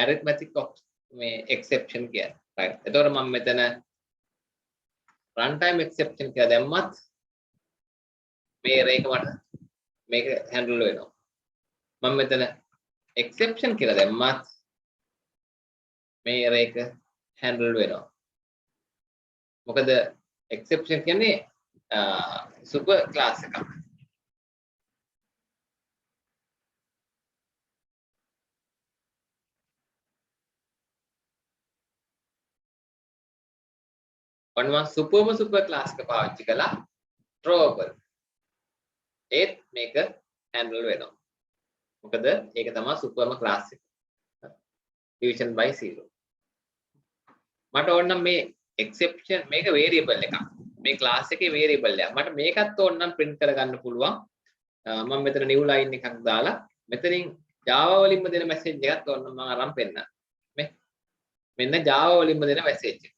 arithmetic මේ exception කියන්නේ. right. එතකොට මම මෙතන runtime exception කියලා දැම්මත් මේ රේක මට මේක handle වෙනවා. මම මෙතන exception කියලා දැම්මත් මේ රේක handle වෙනවා. මොකද exception කියන්නේ super class එකක්. ඔන්න super class එක පාවිච්චි කළා throwable. ඒත් මේක handle වෙනවා. මොකද ඒක තමයි superම class එක. division by 0. මට ඕනනම් මේ exception මේක variable එකක්. මේ class එකේ variable එකක්. මට මේකත් ඕනනම් print කරගන්න පුළුවන්. මම මෙතන new line එකක් දාලා මෙතනින් Java වලින්ම දෙන message එකක් ඕනනම් මම අරන් පෙන්නන්න. මෙන්න Java වලින්ම දෙන message එක.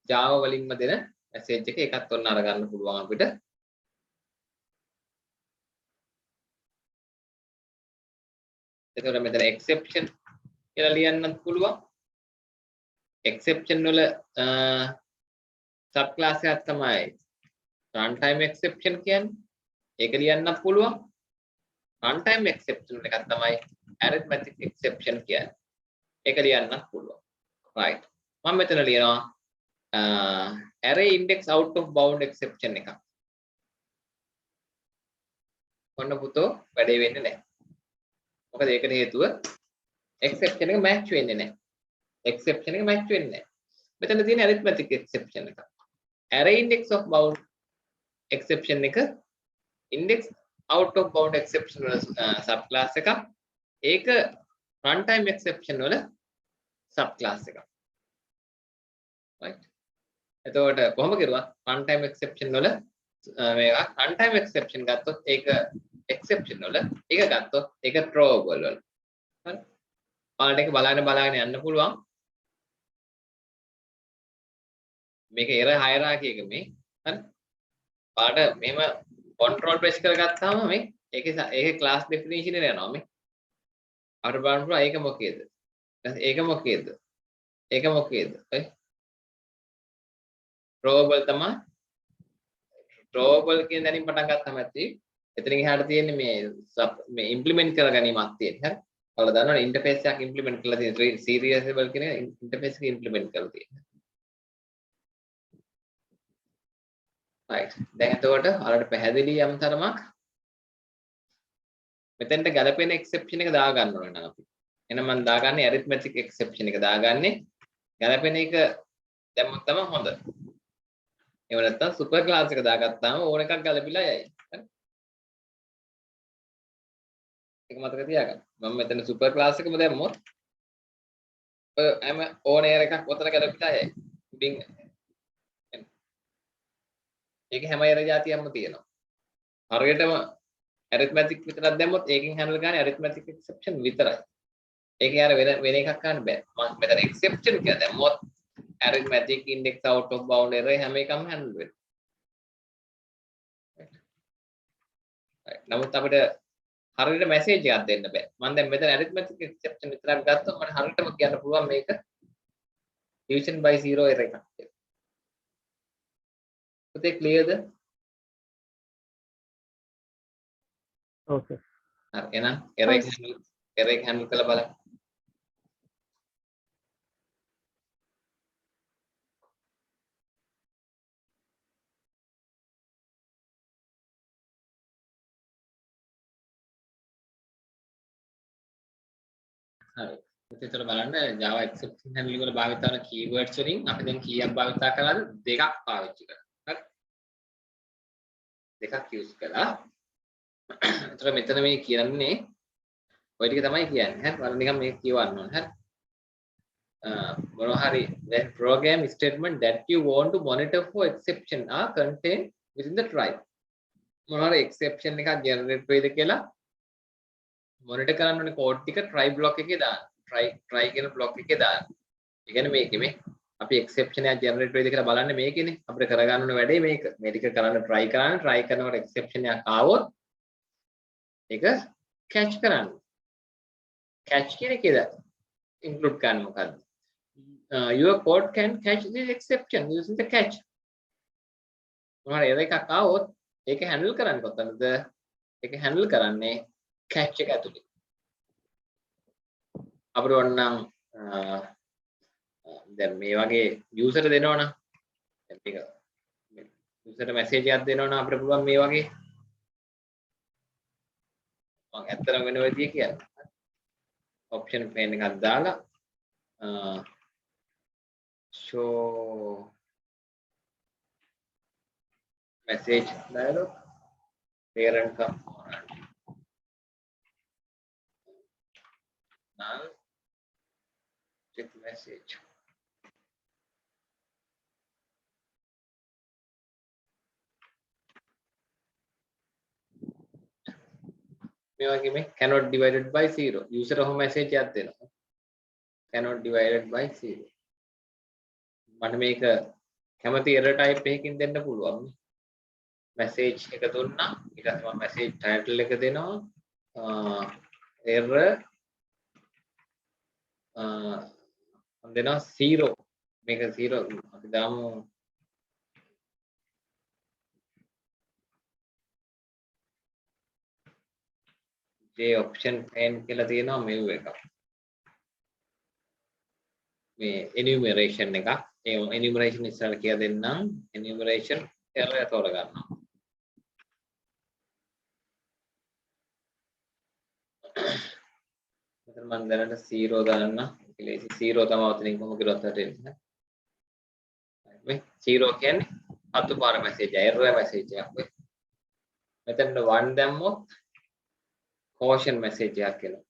Java වලින්ම දෙන message එක එකත් ඔන්න අරගන්න පුළුවන් අපිට. එතකොට මෙතන exception කියලා ලියන්නත් පුළුවන්. exception වල sub class එකක් තමයි runtime exception කියන්නේ. ඒක ලියන්නත් පුළුවන්. runtime exception එකක් තමයි arithmetic exception කියන්නේ. ඒක ලියන්නත් පුළුවන්. right. මම මෙතන ලියනවා array index out of bound exception එකක්. ඔන්න පුතෝ වැඩේ වෙන්නේ නැහැ. මොකද ඒකට හේතුව exception එක match වෙන්නේ නැහැ. exception එක match වෙන්නේ නැහැ. මෙතන තියෙන arithmetic exception එක. array index of bound exception එක index out of bound exception වල sub class එකක්. ඒක runtime exception වල sub class එකක්. right. එතකොට කොහොම කරුවත් runtime exception වල මේක runtime exception ගත්තොත් ඒක exception වල ඒක ගත්තොත් ඒක throwable වල. හරි. ඔයාලට ඒක බලාගෙන යන්න පුළුවන්. මේක error hierarchy එක මේ. හරි. ඔයාලට මෙහෙම control press කරගත්තාම මේ ඒකේ class definition එක යනවා මේ. අපිට බලන්න පුළුවන් ඒක මොකේද? ඒක මොකේද? ඒක මොකේද? හරි. throwable තමයි. throwable කියන දැනින් පටන් ගත්තාම ඇති. එතනින් එහාට තියෙන්නේ මේ implement කරගැනීමක් තියෙන්නේ. හරි. ඔයාලා දන්නවනේ interface එකක් implement කරලා තියෙන serializable කියන interface එක implement කරලා තියෙනවා. right. දැන් එතකොට ඔයාලට පැහැදිලි යම් තරමක් මෙතෙන්ට ගැලපෙන exception එක දාගන්න ඕනේ නම් අපි. එහෙනම් මම දාගන්නේ arithmetic exception එක දාගන්නේ. ගැලපෙන එක දැම්මොත් තමයි හොඳ. එහෙම නැත්නම් super class එක දාගත්තාම ඕන එකක් ගැලපිලා යයි. ඒක මතක තියාගන්න. මම මෙතන සුපර් ක්ලාස් එකම දැම්මොත් ඔය හැම ඕන එරර් එකක් ඔතන කරපිටායයි. උඩින් ඒක හැම එරර් જાතියක්ම තියෙනවා. හරියටම arithmetic විතරක් දැම්මොත් ඒකෙන් handle කරන්නේ arithmetic exception විතරයි. ඒකේ අර වෙන එකක් ගන්න බෑ. මම මෙතන exception කියලා දැම්මොත් arithmetic index out of bound error හැම එකම handle වෙනවා. නමුත් අපිට හරියට මැසේජ් එකක් දෙන්න බෑ. මම දැන් මෙතන arithmetic exception විතරක් ගත්තොත් මට හරියටම කියන්න පුළුවන් මේක division by 0 error එකක් කියලා. පුතේ clearද? Okay. හරි එහෙනම් error එක handle කරලා බලන්න. හරි. එතකොට බලන්න Java exception handling වල භාවිත කරන keywords වලින් අපි දැන් කීයක් භාවිත කළාද? දෙකක් පාවිච්චි කරා. හරි. දෙකක් use කළා. එතකොට මෙතන මේ කියන්නේ ඔය ටික තමයි කියන්නේ. හරි. බලන්න නිකන් මේක කියවන්න ඕන. හරි. මොනවා හරි when program statement that you want to monitor for exception are contained within the try. මොනවා හරි exception එකක් generate වෙයිද කියලා මොනිටර් කරන්න ඕනේ කෝඩ් ටික try block එකේ දාන්න. try කියන block එකේ දාන්න. ඒ කියන්නේ මේකේ මේ අපි exception එකක් generate වෙයිද කියලා බලන්නේ මේකේනේ. අපිට කරගන්න ඕනේ වැඩේ මේක. මේ ටික කරන්න try කරනකොට exception එකක් ආවොත් ඒක catch කරන්න. catch කියන එකේද include කරන්න මොකද්ද? Your code can catch this exception using the catch. මොනවා error එකක් ආවොත් ඒක handle කරන්නේ කොතනද? ඒක handle කරන්නේ catch එක ඇතුලේ. අපිට ඕනනම් දැන් මේ වගේ user දෙනවනම් දැන් මේක user message එකක් දෙනවනම් අපිට පුළුවන් මේ වගේ මම ඇත්තටම වෙන විදිය කියන්න. option pane එකක් දාලා show message dialog parent component null check message මේ වගේ මේ cannot divided by 0 user ඔහොම message එකක් දෙනවා cannot divided by 0 මට මේක කැමති error type එකකින් දෙන්න පුළුවන් message එක දුන්නා ඊට පස්සේ මම message title එක දෙනවා error මම දෙනවා 0 මේක 0 අපි දාමු J option pane කියලා තියෙනවා මෙව එකක් මේ enumeration එකක් ඒ enumeration ඉස්සරහ කියලා දෙන්නම් enumeration error තෝර ගන්නවා මෙතන මම දැනට 0 දාන්න ලේසි 0 තමයි ඔතනින් කොහොම කිරුවත් හරියන්නේ මේ 0 කියන්නේ අතු පාර message error message එකක් වෙයි මෙතන 1 දැම්මොත් caution message එකක් එනවා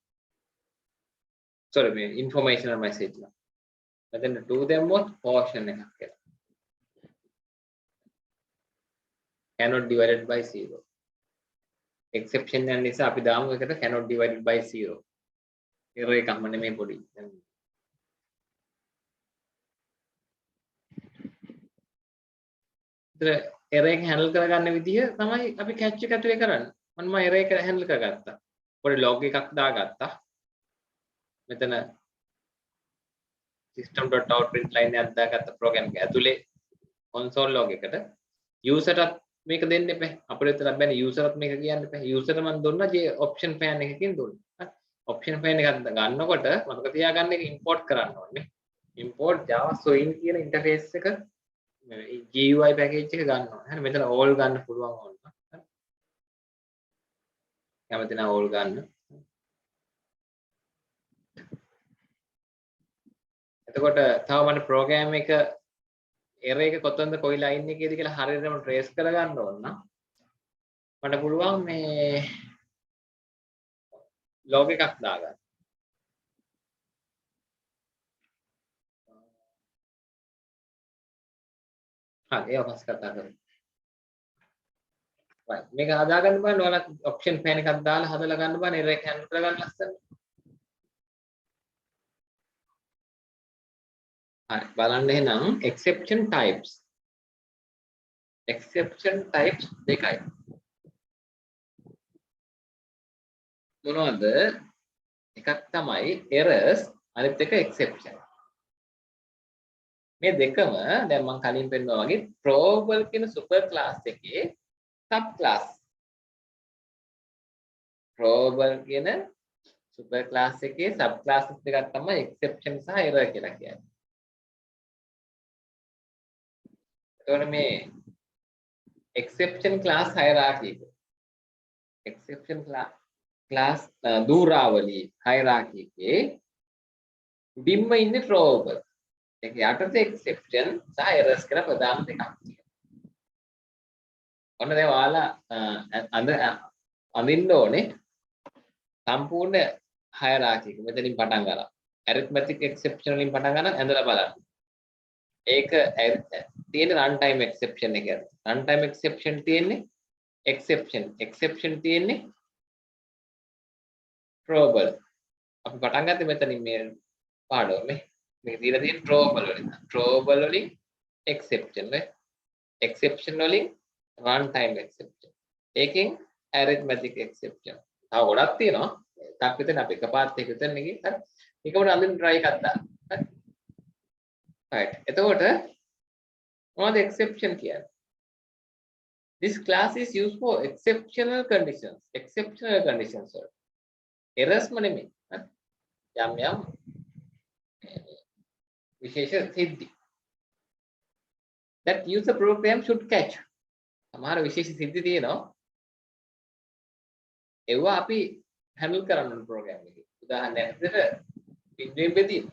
sorry මේ informational message එක මෙතන 2 දැම්මොත් caution එකක් එනවා cannot divided by 0 exception එක නිසා අපි දාමු එකට cannot divided by 0 error එකක්ම නෙමෙයි පොඩි error එක handle කරගන්න විදිහ තමයි අපි catch එක ඇතුලේ කරන්නේ මම error එක handle කරගත්තා පොඩි log එකක් දාගත්තා මෙතන system.out.println එකක් දාගත්ත program එක ඇතුලේ console log එකට user ටත් මේක දෙන්න එපා අපිට විතරක් බෑනේ user ටත් මේක කියන්න එපා user මම දුන්නා J option pane එකකින් දුන්නා option pane එකක් ගන්නකොට මතක තියාගන්න එක import කරන්න ඕනේ import java swing කියන interface එක GUI package එක ගන්න ඕනේ හරි මෙතන all ගන්න පුළුවන් ඕන හරි කැමති නම් all ගන්න එතකොට තව මට program එක error එක කොතනද කොයි line එකේද කියලා හරියටම trace කරගන්න ඕන නම් මට පුළුවන් මේ log එකක් දාගන්න. හරි ඒක පස්සේ කතා කරමු. right මේක හදාගන්න බලන්න ඔයාලා option pane එකක් දාලා හදලා ගන්න බලන්න error එක handle කරගන්න ලස්සන. හරි බලන්න එහෙනම් exception types දෙකයි. මොනවද? එකක් තමයි errors අනිත් එක exception. මේ දෙකම දැන් මම කලින් පෙන්නනවා වගේ probable කියන super class එකේ sub class. probable කියන super class එකේ sub classes දෙකක් තමයි exception සහ error කියලා කියන්නේ. එතකොට මේ exception class hierarchy exception class දූරාවලි hierarchy එකේ උඩින්ම ඉන්නේ probable. ඒක යටතේ exception සහ errors කියලා ප්‍රධාන දෙකක් තියෙනවා. ඔන්න දැන් ඔයාලා අඳින්න ඕනේ සම්පූර්ණ hierarchy එක. මෙතනින් පටන් ගන්න. arithmetic exception වලින් පටන් ගන්න ඇඳලා බලන්න. ඒක තියෙන runtime exception එක. runtime exception තියෙන්නේ exception තියෙන්නේ probable. අපි පටන් ගත්තේ මෙතනින් මේ පාඩම මේ දීලා තියෙන probable වලින්. probable වලින් exception exception වලින් runtime exception. ඒකෙන් arithmetic exception. තව ගොඩක් තියෙනවා. එකක් විතර අපි එකපාරට එක විතර නෙගි. හරි. ඒකම අඳින්න try එකක් දාන්න. හරි. right. එතකොට මොනවද exception කියන්නේ? This class is used for exceptional conditions. exceptional conditions වල. errors ම නෙමෙයි. යම් විශේෂ සිද්ධි. that user program should catch. සමහර විශේෂ සිද්ධි තියෙනවා. ඒවා අපි handle කරන්න ඕන program එකේ. උදාහරණයක් විදිහට පින්වීම බෙදීම.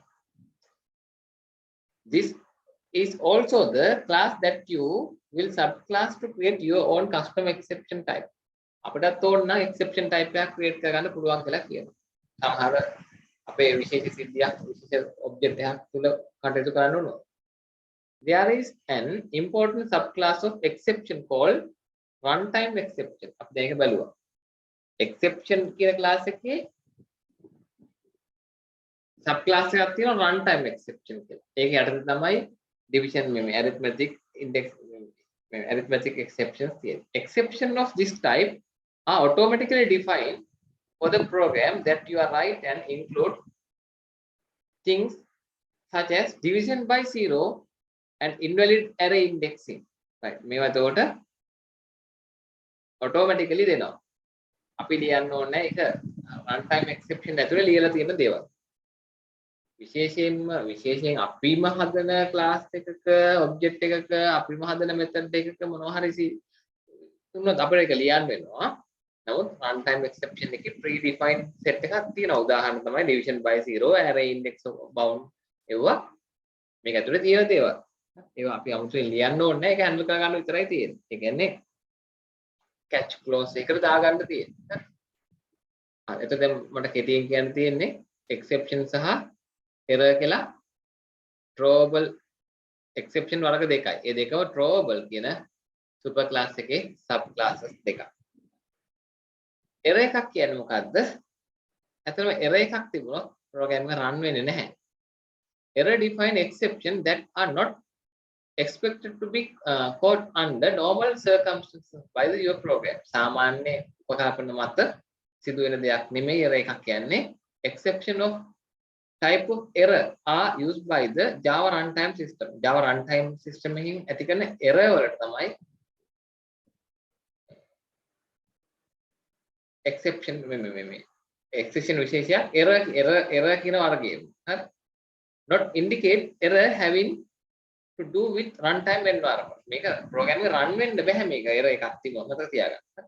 This is also the class that you will subclass to create your own custom exception type. අපිටත් ඕන නම් exception type එකක් create කරගන්න පුළුවන් කියලා කියනවා. සමහර අපේ විශේෂ සිද්ධියක් විශේෂ object එකක් තුල කටයුතු කරන්න ඕන. There is an important subclass of exception called runtime exception. අපි දැන් ඒක බලුවා. exception කියන class එකේ subclass එකක් තියෙනවා runtime exception කියලා. ඒක යටතේ තමයි division මේ arithmetic index arithmetic exceptions තියෙන්නේ. Exception of this type are automatically defined for the program that you are write and include things such as division by zero and invalid array indexing. Right. මේවා එතකොට automatically දෙනවා. අපි ලියන්න ඕනේ ඒක runtime exception ඇතුලේ ලියලා තියෙන දේවල්. විශේෂයෙන් අපිම හදන class එකක object එකක අපිම හදන method එකක මොනවා හරි තුනක් අපිට ඒක ලියන්න වෙනවා. නමුත් runtime exception එකේ predefined set එකක් තියෙනවා. උදාහරණ තමයි division by zero, array index bound ඒවා මේක ඇතුලේ තියෙන දේවල්. ඒවා අපි අමුතුවෙන් ලියන්න ඕනේ නැහැ. ඒක handle කරගන්න විතරයි තියෙන්නේ. ඒ කියන්නේ catch clause එකට දාගන්න තියෙන්නේ. හරි. එතකොට දැන් මට කෙටියෙන් කියන්න තියෙන්නේ exception සහ error කියලා throwable exception වර්ග දෙකයි. ඒ දෙකම throwable කියන super class එකේ sub classes දෙකක්. error එකක් කියන්නේ මොකද්ද? ඇත්තටම error එකක් තිබුණොත් program එක run වෙන්නේ නැහැ. error define exception that are not expected to be caught under normal circumstances by your program. සාමාන්‍ය උපකල්පන මත සිදුවෙන දෙයක් නෙමෙයි error එකක් කියන්නේ. exception of type of error are used by the Java runtime system. Java runtime system එකකින් ඇති කරන error වලට තමයි exception exception විශේෂයක් error කියන වර්ගයේ. හරි. Not indicate error having to do with runtime environment. මේක program එක run වෙන්න බෑ මේක error එකක් තියෙනවා මතක තියාගන්න.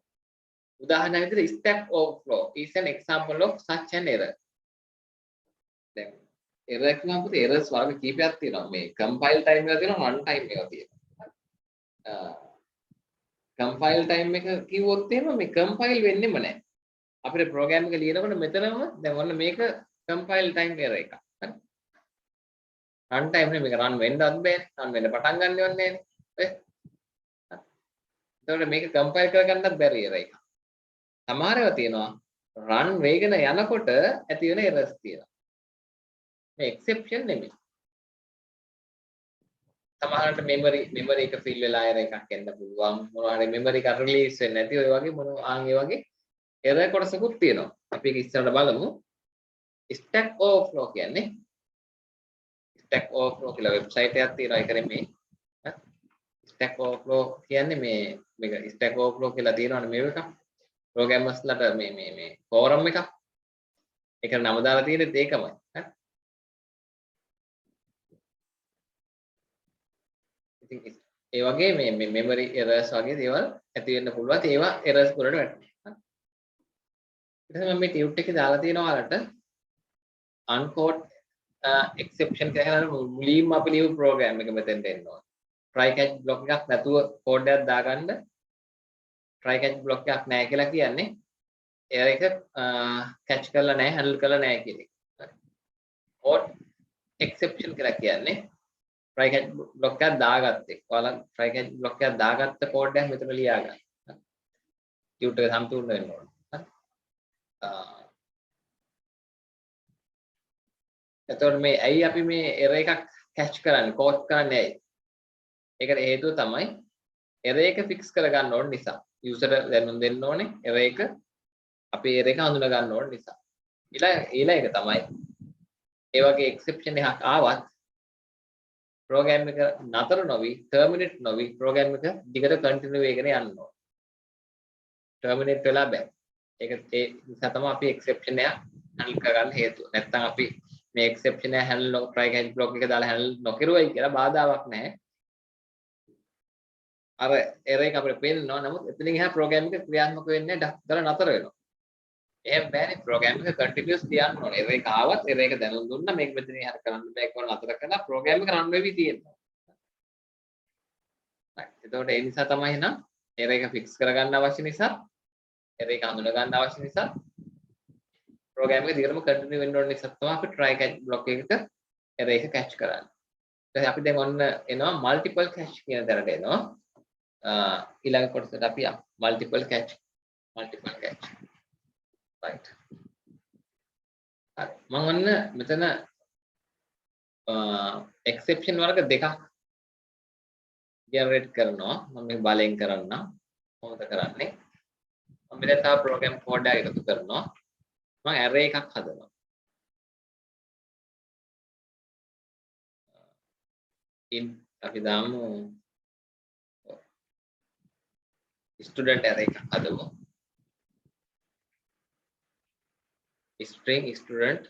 උදාහරණයක් විදිහට stack overflow is an example of such an error. දැන් error කියනකොට පුතේ errors වර්ග කීපයක් තියෙනවා. මේ compile time එක තියෙනවා, run time එක තියෙනවා. compile time එක කිව්වොත් එහෙම මේ compile වෙන්නෙම නැහැ. අපිට ප්‍රෝග්‍රෑම් එක ලියනකොට මෙතනම දැන් ඔන්න මේක කම්පයිල් ටයිම් error එකක්. හරි. රන් ටයිම් නේ මේක රන් වෙන්නත් බෑ. රන් වෙන්න පටන් ගන්නවත් නෑනේ. ඔය. එතකොට මේක කම්පයිල් කරගන්නත් බැරි error එකක්. සමහර ඒවා තියෙනවා රන් වේගන යනකොට ඇති වෙන errors තියෙනවා. මේ එක්සෙප්ෂන් නෙමෙයි. සමහරවිට මෙමරි එක ෆිල් වෙලා error එකක් එන්න පුළුවන්. මොනවා හරි මෙමරි එක රිලීස් වෙන්නේ නැති ඔය වගේ මොනවා ඒ වගේ error කොටසකුත් තියෙනවා. අපි ඒක ඉස්සරහට බලමු. stack overflow කියන්නේ stack overflow කියලා වෙබ්සයිට් එකක් තියෙනවා ඒක නෙමෙයි. stack overflow කියන්නේ මේක stack overflow කියලා තියෙනවනේ මේක එක. ප්‍රෝග්‍රෑමර්ස්ලාට මේ ෆෝරම් එකක්. ඒකට නම දාලා තියෙන්නේ ඒකමයි. හරි. ඉතින් ඒ වගේ මේ මෙමරි errors වගේ දේවල් ඇති වෙන්න පුළුවන්. ඒවා errors වලට වැටෙනවා. ඊට පස්සේ මම මේ ටියුට් එකේ දාලා තියෙනවා ඔයාලට uncaught exception කියලා මුලින්ම අපි ලියපු ප්‍රෝග්‍රෑම් එක මෙතෙන්ට එන්න ඕන. try catch block එකක් නැතුව කෝඩ් එකක් දාගන්න try catch block එකක් නැහැ කියලා කියන්නේ error එක catch කරලා නැහැ handle කරලා නැහැ කියන එක. හරි. caught exception කියලා කියන්නේ try catch block එකක් දාගත්තේ. ඔයාලා try catch block එකක් දාගත්ත කෝඩ් එකක් මෙතන ලියා ගන්න. ටියුට් එක සම්පූර්ණ වෙන්න ඕන. හරි. එතකොට මේ ඇයි අපි මේ error එකක් catch කරන්නේ කෝඩ් කරන්නේ ඇයි? ඒකට හේතුව තමයි error එක fix කරගන්න ඕන නිසා. user දැනුම් දෙන්න ඕනේ error එක අපි error එක හඳුනා ගන්න ඕන නිසා. ඊළඟ එක තමයි ඒ වගේ exception එකක් ආවත් program එක නතර නොවි terminate නොවි program එක දිගට continue වෙගෙන යන්න ඕන. terminate වෙලා බෑ. ඒක ඒ නිසා තමයි අපි exception එක handle කරගන්න හේතුව. නැත්නම් අපි මේ exception එක handle try catch block එක දාලා handle නොකරුවයි කියලා බාධාවක් නැහැ. අර error එක අපිට පේනවා. නමුත් එතනින් එහා program එක ක්‍රියාත්මක වෙන්නේ නැහැ. දාලා නතර වෙනවා. එහෙම බෑනේ program එක continuous තියන්න ඕනේ. error එක ආවත් error එක දැනුම් දුන්නා මේක මෙතනින් එහාට කරන්න බෑ කියලා නතර කරලා program එක run වෙවි තියෙනවා. right. එතකොට ඒ නිසා තමයි එහෙනම් error එක fix කරගන්න අවශ්‍ය නිසා error එක හඳුනා ගන්න අවශ්‍ය නිසා program එක දිගටම continue වෙන්න ඕන නිසා තමයි අපි try catch block එකක error එක catch කරන්නේ. ඊට අපි දැන් ඔන්න එනවා multiple catch කියන දරට එනවා. ඊළඟ කොටසට අපි multiple catch right. හරි. මම ඔන්න මෙතන exception වර්ග දෙකක් generate කරනවා. මම මේ බලෙන් කරන්නම්. කොහොමද කරන්නේ? මම මෙතන තව program code එකක් එකතු කරනවා. මම array එකක් හදනවා. අපි දාමු student array එකක් හදමු. string student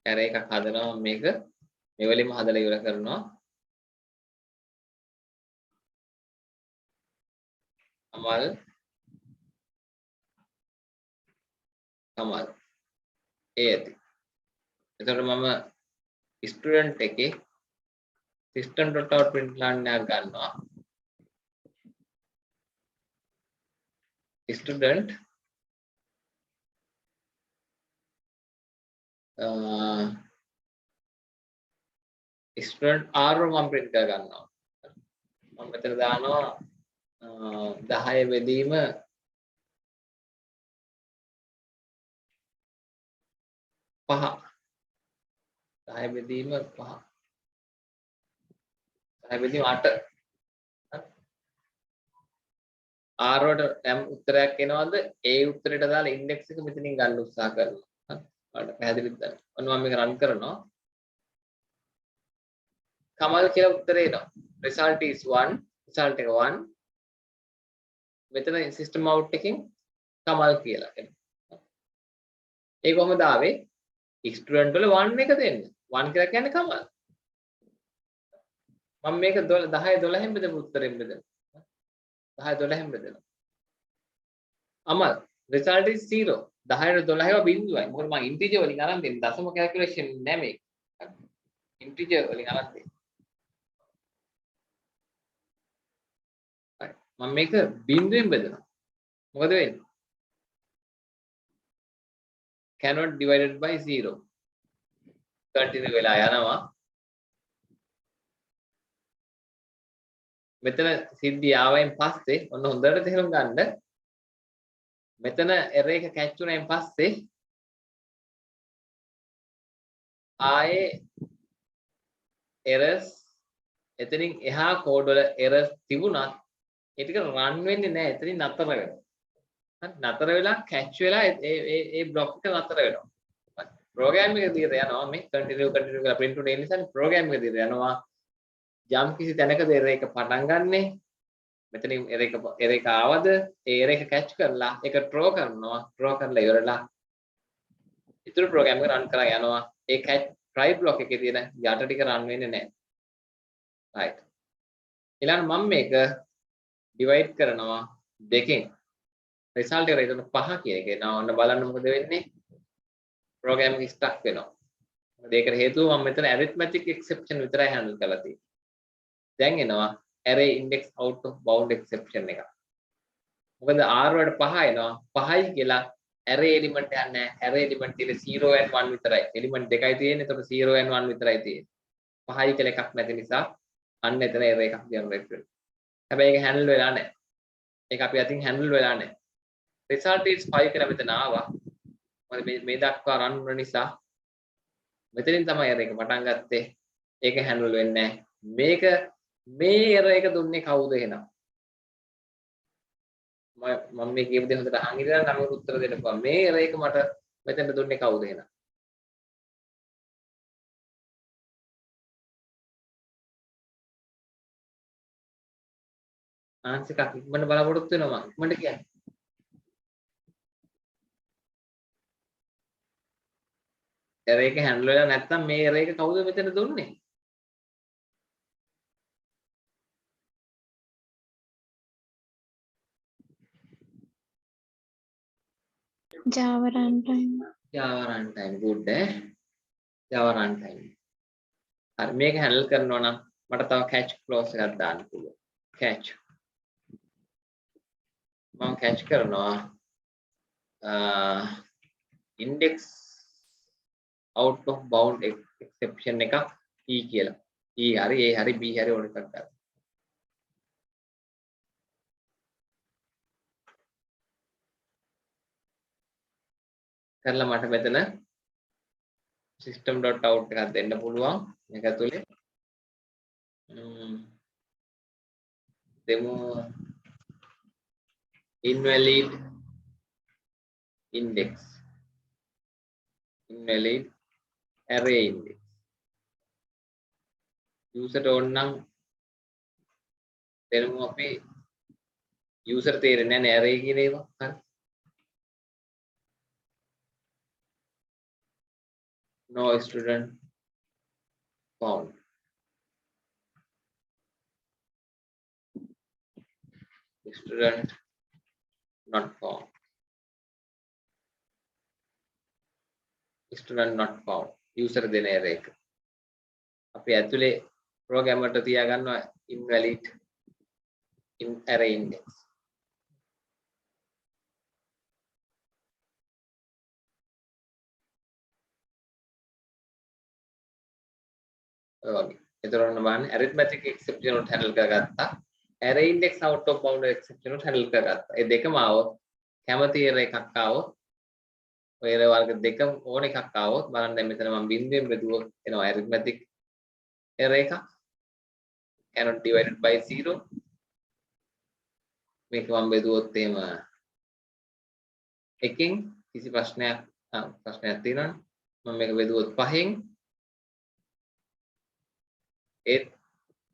array එකක් හදනවා මේක මෙවලින්ම හදලා ඉවර කරනවා. කමල් ඒ ඇති. එතකොට මම student එකේ system.out.println එකක් ගන්නවා. student student r මම print කර ගන්නවා. මම මෙතන දානවා 10 බෙදීම 5 10 බෙදීම 5 10 බෙදීම 8 r වලට m උත්තරයක් එනවද ඒ උත්තරයට දාලා ඉන්ඩෙක්ස් එක මෙතනින් ගන්න උත්සාහ කරනවා. හරි පැහැදිලිද? ඔන්න මම මේක රන් කරනවා. කමල් කියලා උත්තරේ එනවා. result is 1 result එක 1 මෙතන system out එකෙන් කමල් කියලා එනවා. ඒ කොහොමද ආවේ? student වල 1 එක දෙන්න. 1 කියලා කියන්නේ කමල්. මම මේක 10 12න් බෙදපු උත්තරෙන් බෙදලා 10 12න් බෙදලා. Amal result is 0. 10 12 බිඳුවයි. මොකද මම integer වලින් අරන් දෙන්නේ. දශම calculation නෑ මේක. integer වලින් අරන් දෙන්නේ. හරි. මම මේක බිඳුවෙන් බෙදනවා. මොකද වෙන්නේ? cannot divided by 0 continue වෙලා යනවා මෙතන සිද්ධිය ආවයින් පස්සේ ඔන්න හොඳට තේරුම් ගන්න මෙතන error එක catch වුණායින් පස්සේ ආයේ errors එතනින් එහා කෝඩ් වල errors තිබුණත් ඒ ටික run වෙන්නේ නැහැ එතනින් නතර වෙනවා හරි නතර වෙලා catch වෙලා ඒ block එක නතර වෙනවා program එක දිහට යනවා මේ continue කියලා print උනේ නිසා program එක දිහට යනවා යම් කිසි තැනකද error එක පටන් ගන්නෙ මෙතනින් error එක ආවද ඒ error එක catch කරලා ඒක throw කරලා ඉවරලා ඉතුරු program එක run කරලා යනවා ඒ catch try block එකේ තියෙන යට ටික run වෙන්නේ නැහැ right ඊළඟ මම මේක divide කරනවා දෙකෙන් result එක එතන 5 කියන එක එනවා ඔන්න බලන්න මොකද වෙන්නේ program එක stuck වෙනවා මොකද ඒකට හේතුව මම මෙතන arithmetic exception විතරයි handle කරලා තියෙන්නේ දැන් එනවා array index out of bound exception එක මොකද r වලට 5 එනවා 5යි කියලා array element යන්නේ නැහැ array element තියෙන්නේ 0 and 1 විතරයි element දෙකයි තියෙන්නේ එතකොට 0 and 1 විතරයි තියෙන්නේ 5යි කියලා එකක් නැති නිසා අන්න එතන error එකක් generate වෙනවා හැබැයි ඒක handle වෙලා නැහැ ඒක අපි අතින් handle වෙලා නැහැ result is 5 කියලා මෙතන ආවා මොකද මේ දක්වා run වුණ නිසා මෙතනින් තමයි error එක පටන් ගත්තේ ඒක handle වෙන්නේ නැහැ මේ error එක දුන්නේ කවුද එහෙනම් මම මේ කියපු දේ හොඳට අහන් ඉඳලා නම් උත්තර දෙන්න පුළුවන් මේ error එක මට මෙතෙන්ට දුන්නේ කවුද එහෙනම් ආන්සර් එකක් ඉක්මනට බලාපොරොත්තු වෙනවා මම ඉක්මනට කියන්නේ error එක handle වෙලා නැත්නම් මේ error එක කවුද මෙතන දුන්නේ Java runtime. Java runtime good Java runtime හරි මේක handle කරනවා නම් මට තව catch clause එකක් දාන්න පුළුවන් catch මම catch කරනවා index out of bound exception එක e කියලා e හරි a හරි b හරි ඕන එකක් ගන්න කරලා මට මෙතන system.out එකක් දෙන්න පුළුවන් මේක ඇතුලේ demo invalid index invalid array index user ඕන නම් දෙමු අපි user තේරෙන්නේ නැහැ array කියන ඒවා හරි no student found student not found student not found user දෙන error එක අපි ඇතුලේ program එකට තියා ගන්නවා invalid in array index okay එතකොට බලන්න arithmetic exception උත් handle කරගත්තා array index out of bound exception උත් handle කරගත්තා ඒ දෙකම ආවොත් කැමති error එකක් ආවොත් ඔය error වර්ග දෙකම ඕන එකක් ආවොත් බලන්න දැන් මෙතන මම බිඳුවෙන් බෙදුවොත් එනවා arithmetic error එකක් cannot divided by 0 මේක මම බෙදුවොත් එහෙම එකකින් කිසි ප්‍රශ්නයක් තියෙනවනේ මම මේක බෙදුවොත් 5න් ඒත්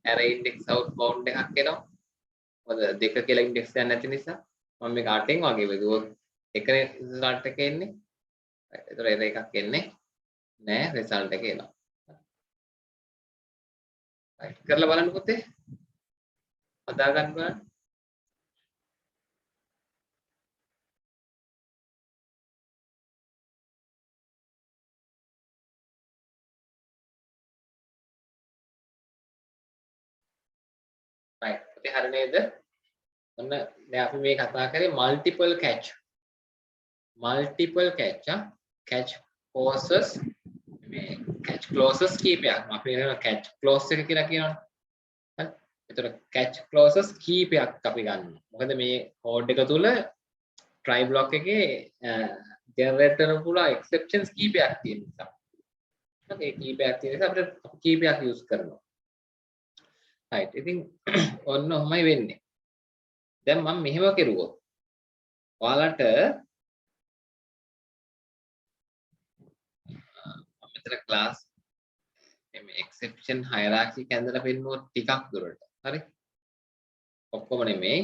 array index out bound එකක් එනවා මොකද දෙක කියලා index එකක් නැති නිසා මම මේක 8න් වගේ බෙදුවොත් එකනේ result එක එන්නේ ඒතර error එකක් එන්නේ නෑ result එක එනවා right කරලා බලන්න පුතේ හදා ගන්න බලන්න right පුතේ හරි නේද ඔන්න දැන් අපි මේ කතා කරේ multiple catch catch clauses මේ catch clauses කීපයක් අපි කියනවා catch clause එක කියලා කියනවනේ. හරි. ඒතර catch clauses කීපයක් අපි ගන්නවා. මොකද මේ code එක තුල try block එකේ generate කරන්න පුළුවන් exceptions කීපයක් තියෙන නිසා. හරි. ඒ කීපයක් තියෙන නිසා අපිට කීපයක් use කරනවා. right. ඉතින් ඔන්න ඔහමයි වෙන්නේ. දැන් මම මෙහෙම කෙරුවොත් ඔයාලට මෙතන class මේ exception hierarchy එක ඇඳලා පෙන්නුවොත් ටිකක් දුරට. හරි. ඔක්කොම නෙමෙයි.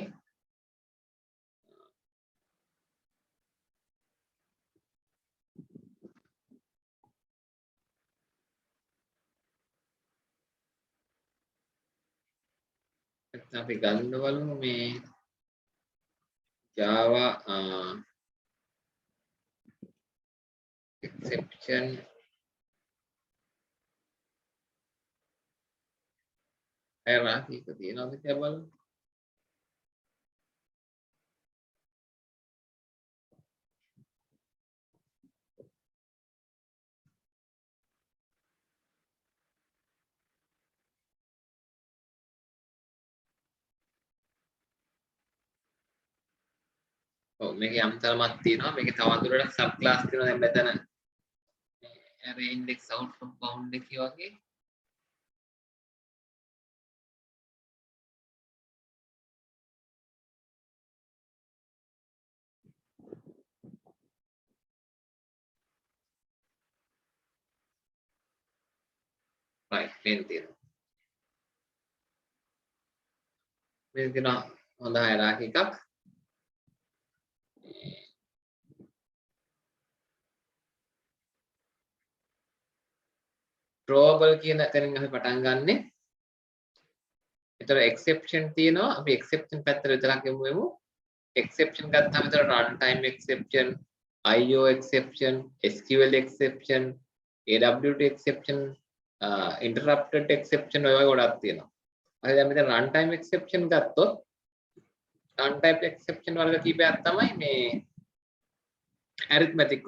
අපි ගන්න බලමු මේ Java exception hierarchy එක තියෙනවද කියලා බලමු. ඔව් මේක යම් තරමක් තියෙනවා. මේකේ තවදුරටත් sub class තියෙනවා. දැන් මෙතන array index out from bound එකේ වගේ right මේක තියෙනවා. මේක තියෙනවා හොඳ hierarchy එකක්. drawable කියන තැනින් අපි පටන් ගන්නෙ. ඒතර exception තියෙනවා. අපි exception පැත්තට විතරක් යමු. exception ගත්තාම විතර runtime exception, IO exception, SQL exception, AWT exception, interrupted exception ඔය වගේ ගොඩක් තියෙනවා. අපි දැන් මෙතන runtime exception ගත්තොත් runtime exception වර්ග කීපයක් තමයි මේ arithmetic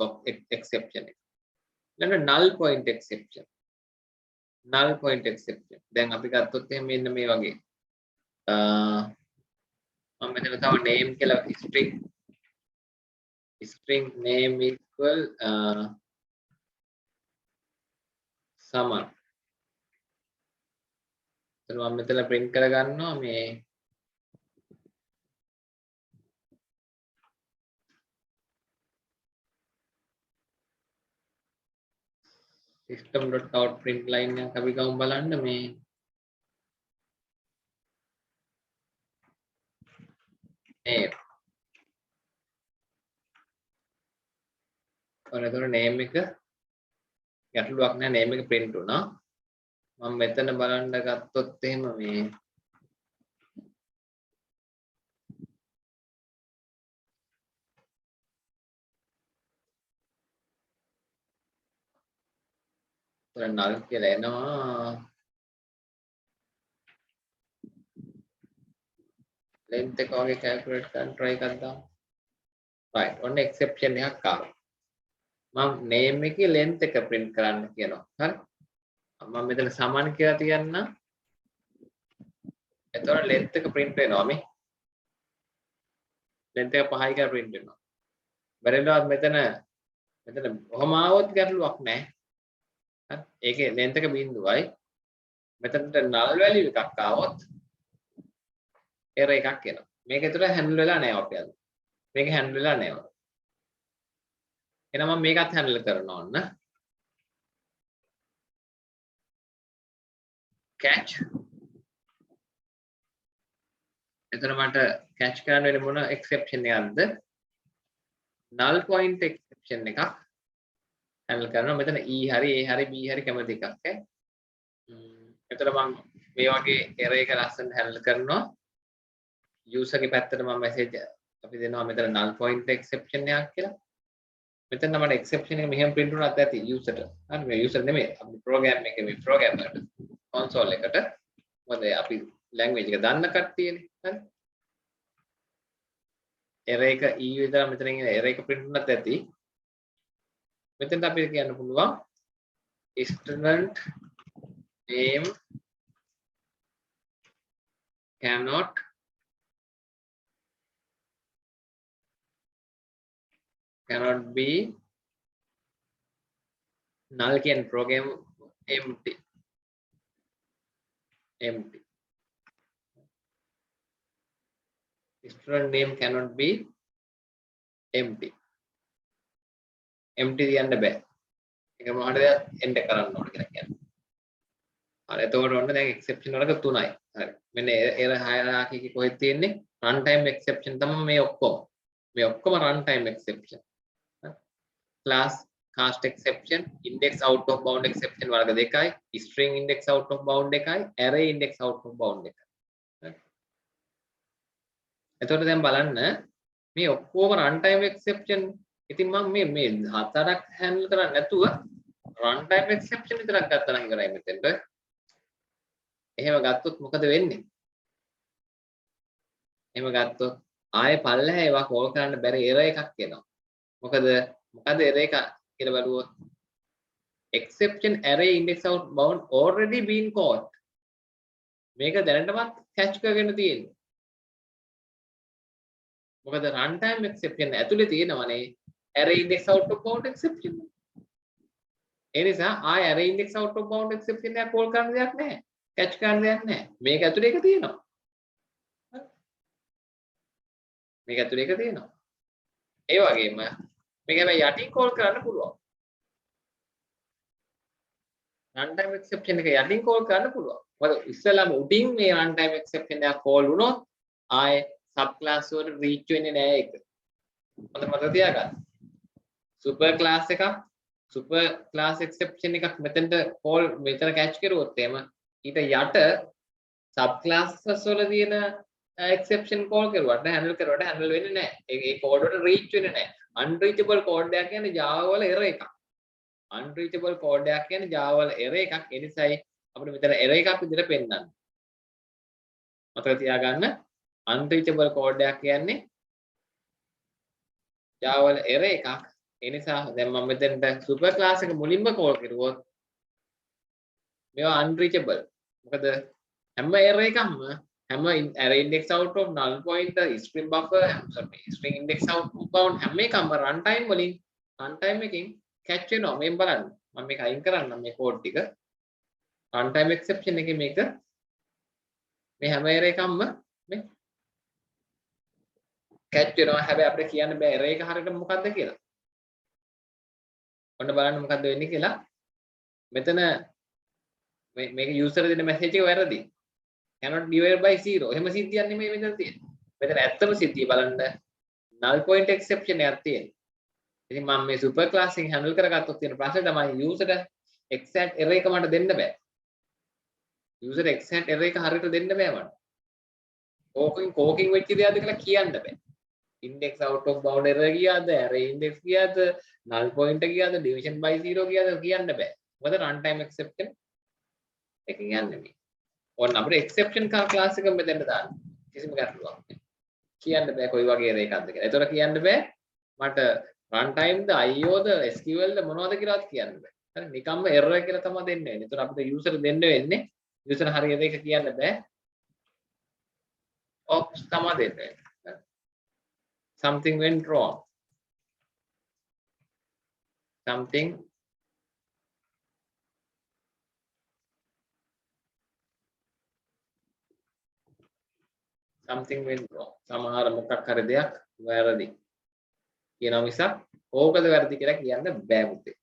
exception එක. ඊළඟ null point exception. null point exception. දැන් අපි ගත්තොත් එහෙනම් මෙන්න මේ වගේ. මම මෙතන තව name කියලා string name equal සමාන. එතන මම මෙතන print කරගන්නවා මේ system.out print line එක අපි ගමු බලන්න මේ name. ඔනතර name එක ගැටලුවක් නැහැ name එක print වුණා. මම මෙතන බලන්න ගත්තොත් එහෙම මේ null කියලා එනවා. length එක වගේ calculate කරන්න try එකක් දාමු. right ඔන්න exception එකක් ආවා. මම name එකේ length එක print කරන්න කියනවා. හරි. මම මෙතන සමාන කියලා තියන්න. එතකොට length එක print වෙනවා මේ. length එක 5යි කියලා print වෙනවා. බැරිලවත් මෙතන කොහොම ආවොත් ගැටලුවක් නැහැ. හරි. ඒකේ length එක බිඳුවයි. මෙතනට null value එකක් ආවොත් error එකක් එනවා. මේක ඒතර handle වෙලා නැහැ අපිට. මේක handle වෙලා නැහැ. එහෙනම් මම මේකත් handle කරනවා ඔන්න. catch. එතන මට catch කරන්න වෙන්නේ මොන exception එකක්ද? null point exception එකක් handle කරනවා. මෙතන e හරි a හරි b හරි කැමති එකක් ඈ. එතන මම මේ වගේ error එක ලස්සන handle කරනවා. user ගේ පැත්තට මම message අපි දෙනවා මෙතන null point exception එකක් කියලා. මෙතන මට exception එක මෙහෙම print වුණාත් ඇති user ට. හරි මේ user නෙමෙයි අපි program එකේ මේ program එකට console එකට මොකද අපි language එක දන්න කට්ටියනේ. හරි. error එක e විතර මෙතනින් error එක print වුණාත් ඇති. මෙතෙන්ට අපිට කියන්න පුළුවන් student name cannot be null කියන program empty student name cannot be empty තියන්න බෑ ඒක මොකටද end කරන්න ඕන කියලා කියන්නේ හරි එතකොට ඔන්න දැන් exception වලක තුනයි හරි මෙන්න error hierarchy එක කොහෙද තියෙන්නේ runtime exception තමයි මේ ඔක්කොම runtime exception class cast exception index out of bound exception වර්ග දෙකයි string index out of bound එකයි array index out of bound එකයි එතකොට දැන් බලන්න මේ ඔක්කොම runtime exception ඉතින් මම මේ හතරක් handle කරන්නේ නැතුව runtime exception විතරක් ගත්තා නම් ඉවරයි මෙතෙන්ට එහෙම ගත්තොත් මොකද වෙන්නේ එහෙම ගත්තොත් ආයේ පල්ලෙහා ඒවා කෝල් කරන්න බැරි error එකක් එනවා මොකද error එක කියලා බලුවොත් exception array index out bound already been called මේක දැනටමත් catch කරගෙන තියෙන්නේ මොකද runtime exception ඇතුලේ තියෙනවනේ array index out of bound exception ඒ නිසා ආයේ array index out of bound exception එක call කරන්න දෙයක් නැහැ catch කරන්න දෙයක් නැහැ මේක ඇතුලේ එක තියෙනවා මේක ඇතුලේ එක තියෙනවා ඒ වගේම මේක හැබැයි යටින් call කරන්න පුළුවන් runtime exception එක යටින් call කරන්න පුළුවන් මොකද ඉස්සෙල්ලාම උඩින් මේ runtime exception එක call වුණොත් ආයේ sub class වලට reach වෙන්නේ නැහැ ඒක හොඳට මතක තියාගන්න super class exception එකක් මෙතනට call මෙතන catch කරුවොත් එහෙම ඊට යට sub classes වල තියෙන exception call කරුවට handle වෙන්නේ නැහැ ඒ code වලට reach වෙන්නේ නැහැ unreachable code එකක් කියන්නේ Java වල error එකක් unreachable code එකක් කියන්නේ Java වල error එකක් ඒ නිසායි අපිට මෙතන error එකක් විදිහට පෙන්නන්නේ මතක තියාගන්න unreachable code එකක් කියන්නේ Java වල error එකක් ඒ නිසා දැන් මම මෙතෙන්ට super class එක මුලින්ම call කරුවොත් මේවා unreachable මොකද හැම error එකක්ම හැම array index out of null pointer string buffer string index out of bound හැම එකම runtime වලින් runtime එකකින් catch වෙනවා මෙන් බලන්න මම මේක අයින් කරන්නම් මේ code ටික runtime exception එකේ මේක මේ හැම error එකක්ම මේ catch වෙනවා හැබැයි අපිට කියන්න බෑ error එක හරියට මොකක්ද කියලා ඔන්න බලන්න මොකද්ද වෙන්නේ කියලා මෙතන මේක user දෙන message එක වැරදි cannot divide by 0 එහෙම සිද්ධියක් නෙමෙයි මෙතන තියෙන්නේ මෙතන ඇත්තම සිද්ධිය බලන්න null point exception එකක් තියෙනවා ඉතින් මම මේ super class එකෙන් handle කරගත්තොත් තියෙන ප්‍රශ්නේ තමයි user exact error එක මට දෙන්න බෑ user exact error එක හරියට දෙන්න බෑ මට කෝකින් වෙච්ච දෙයක්ද කියලා කියන්න බෑ index out of bound error ගියාද array index ගියාද null pointer ගියාද division by 0 ගියාද කියන්න බෑ මොකද runtime exception එක කියන්නේ මේ ඕන අපිට exception class එක මෙතෙන්ට දාන්න කිසිම ගැටලුවක් නැහැ කියන්න බෑ කොයි වගේ error එකක්ද කියලා. ඒතර කියන්න බෑ මට runtime ද IO ද SQL ද මොනවද කියලාත් කියන්න බෑ. හරි නිකම්ම error කියලා තමයි දෙන්න වෙන්නේ. ඒතර අපිට user දෙන්න වෙන්නේ user හරියට ඒක කියන්න බෑ. ops තමයි දෙන්න වෙන්නේ. Something went wrong. Something went wrong. සමහර මොකක් හරි දෙයක් වැරදි. කියනවා මිසක් ඕකද වැරදි කියලා කියන්න බෑ මුත්තේ.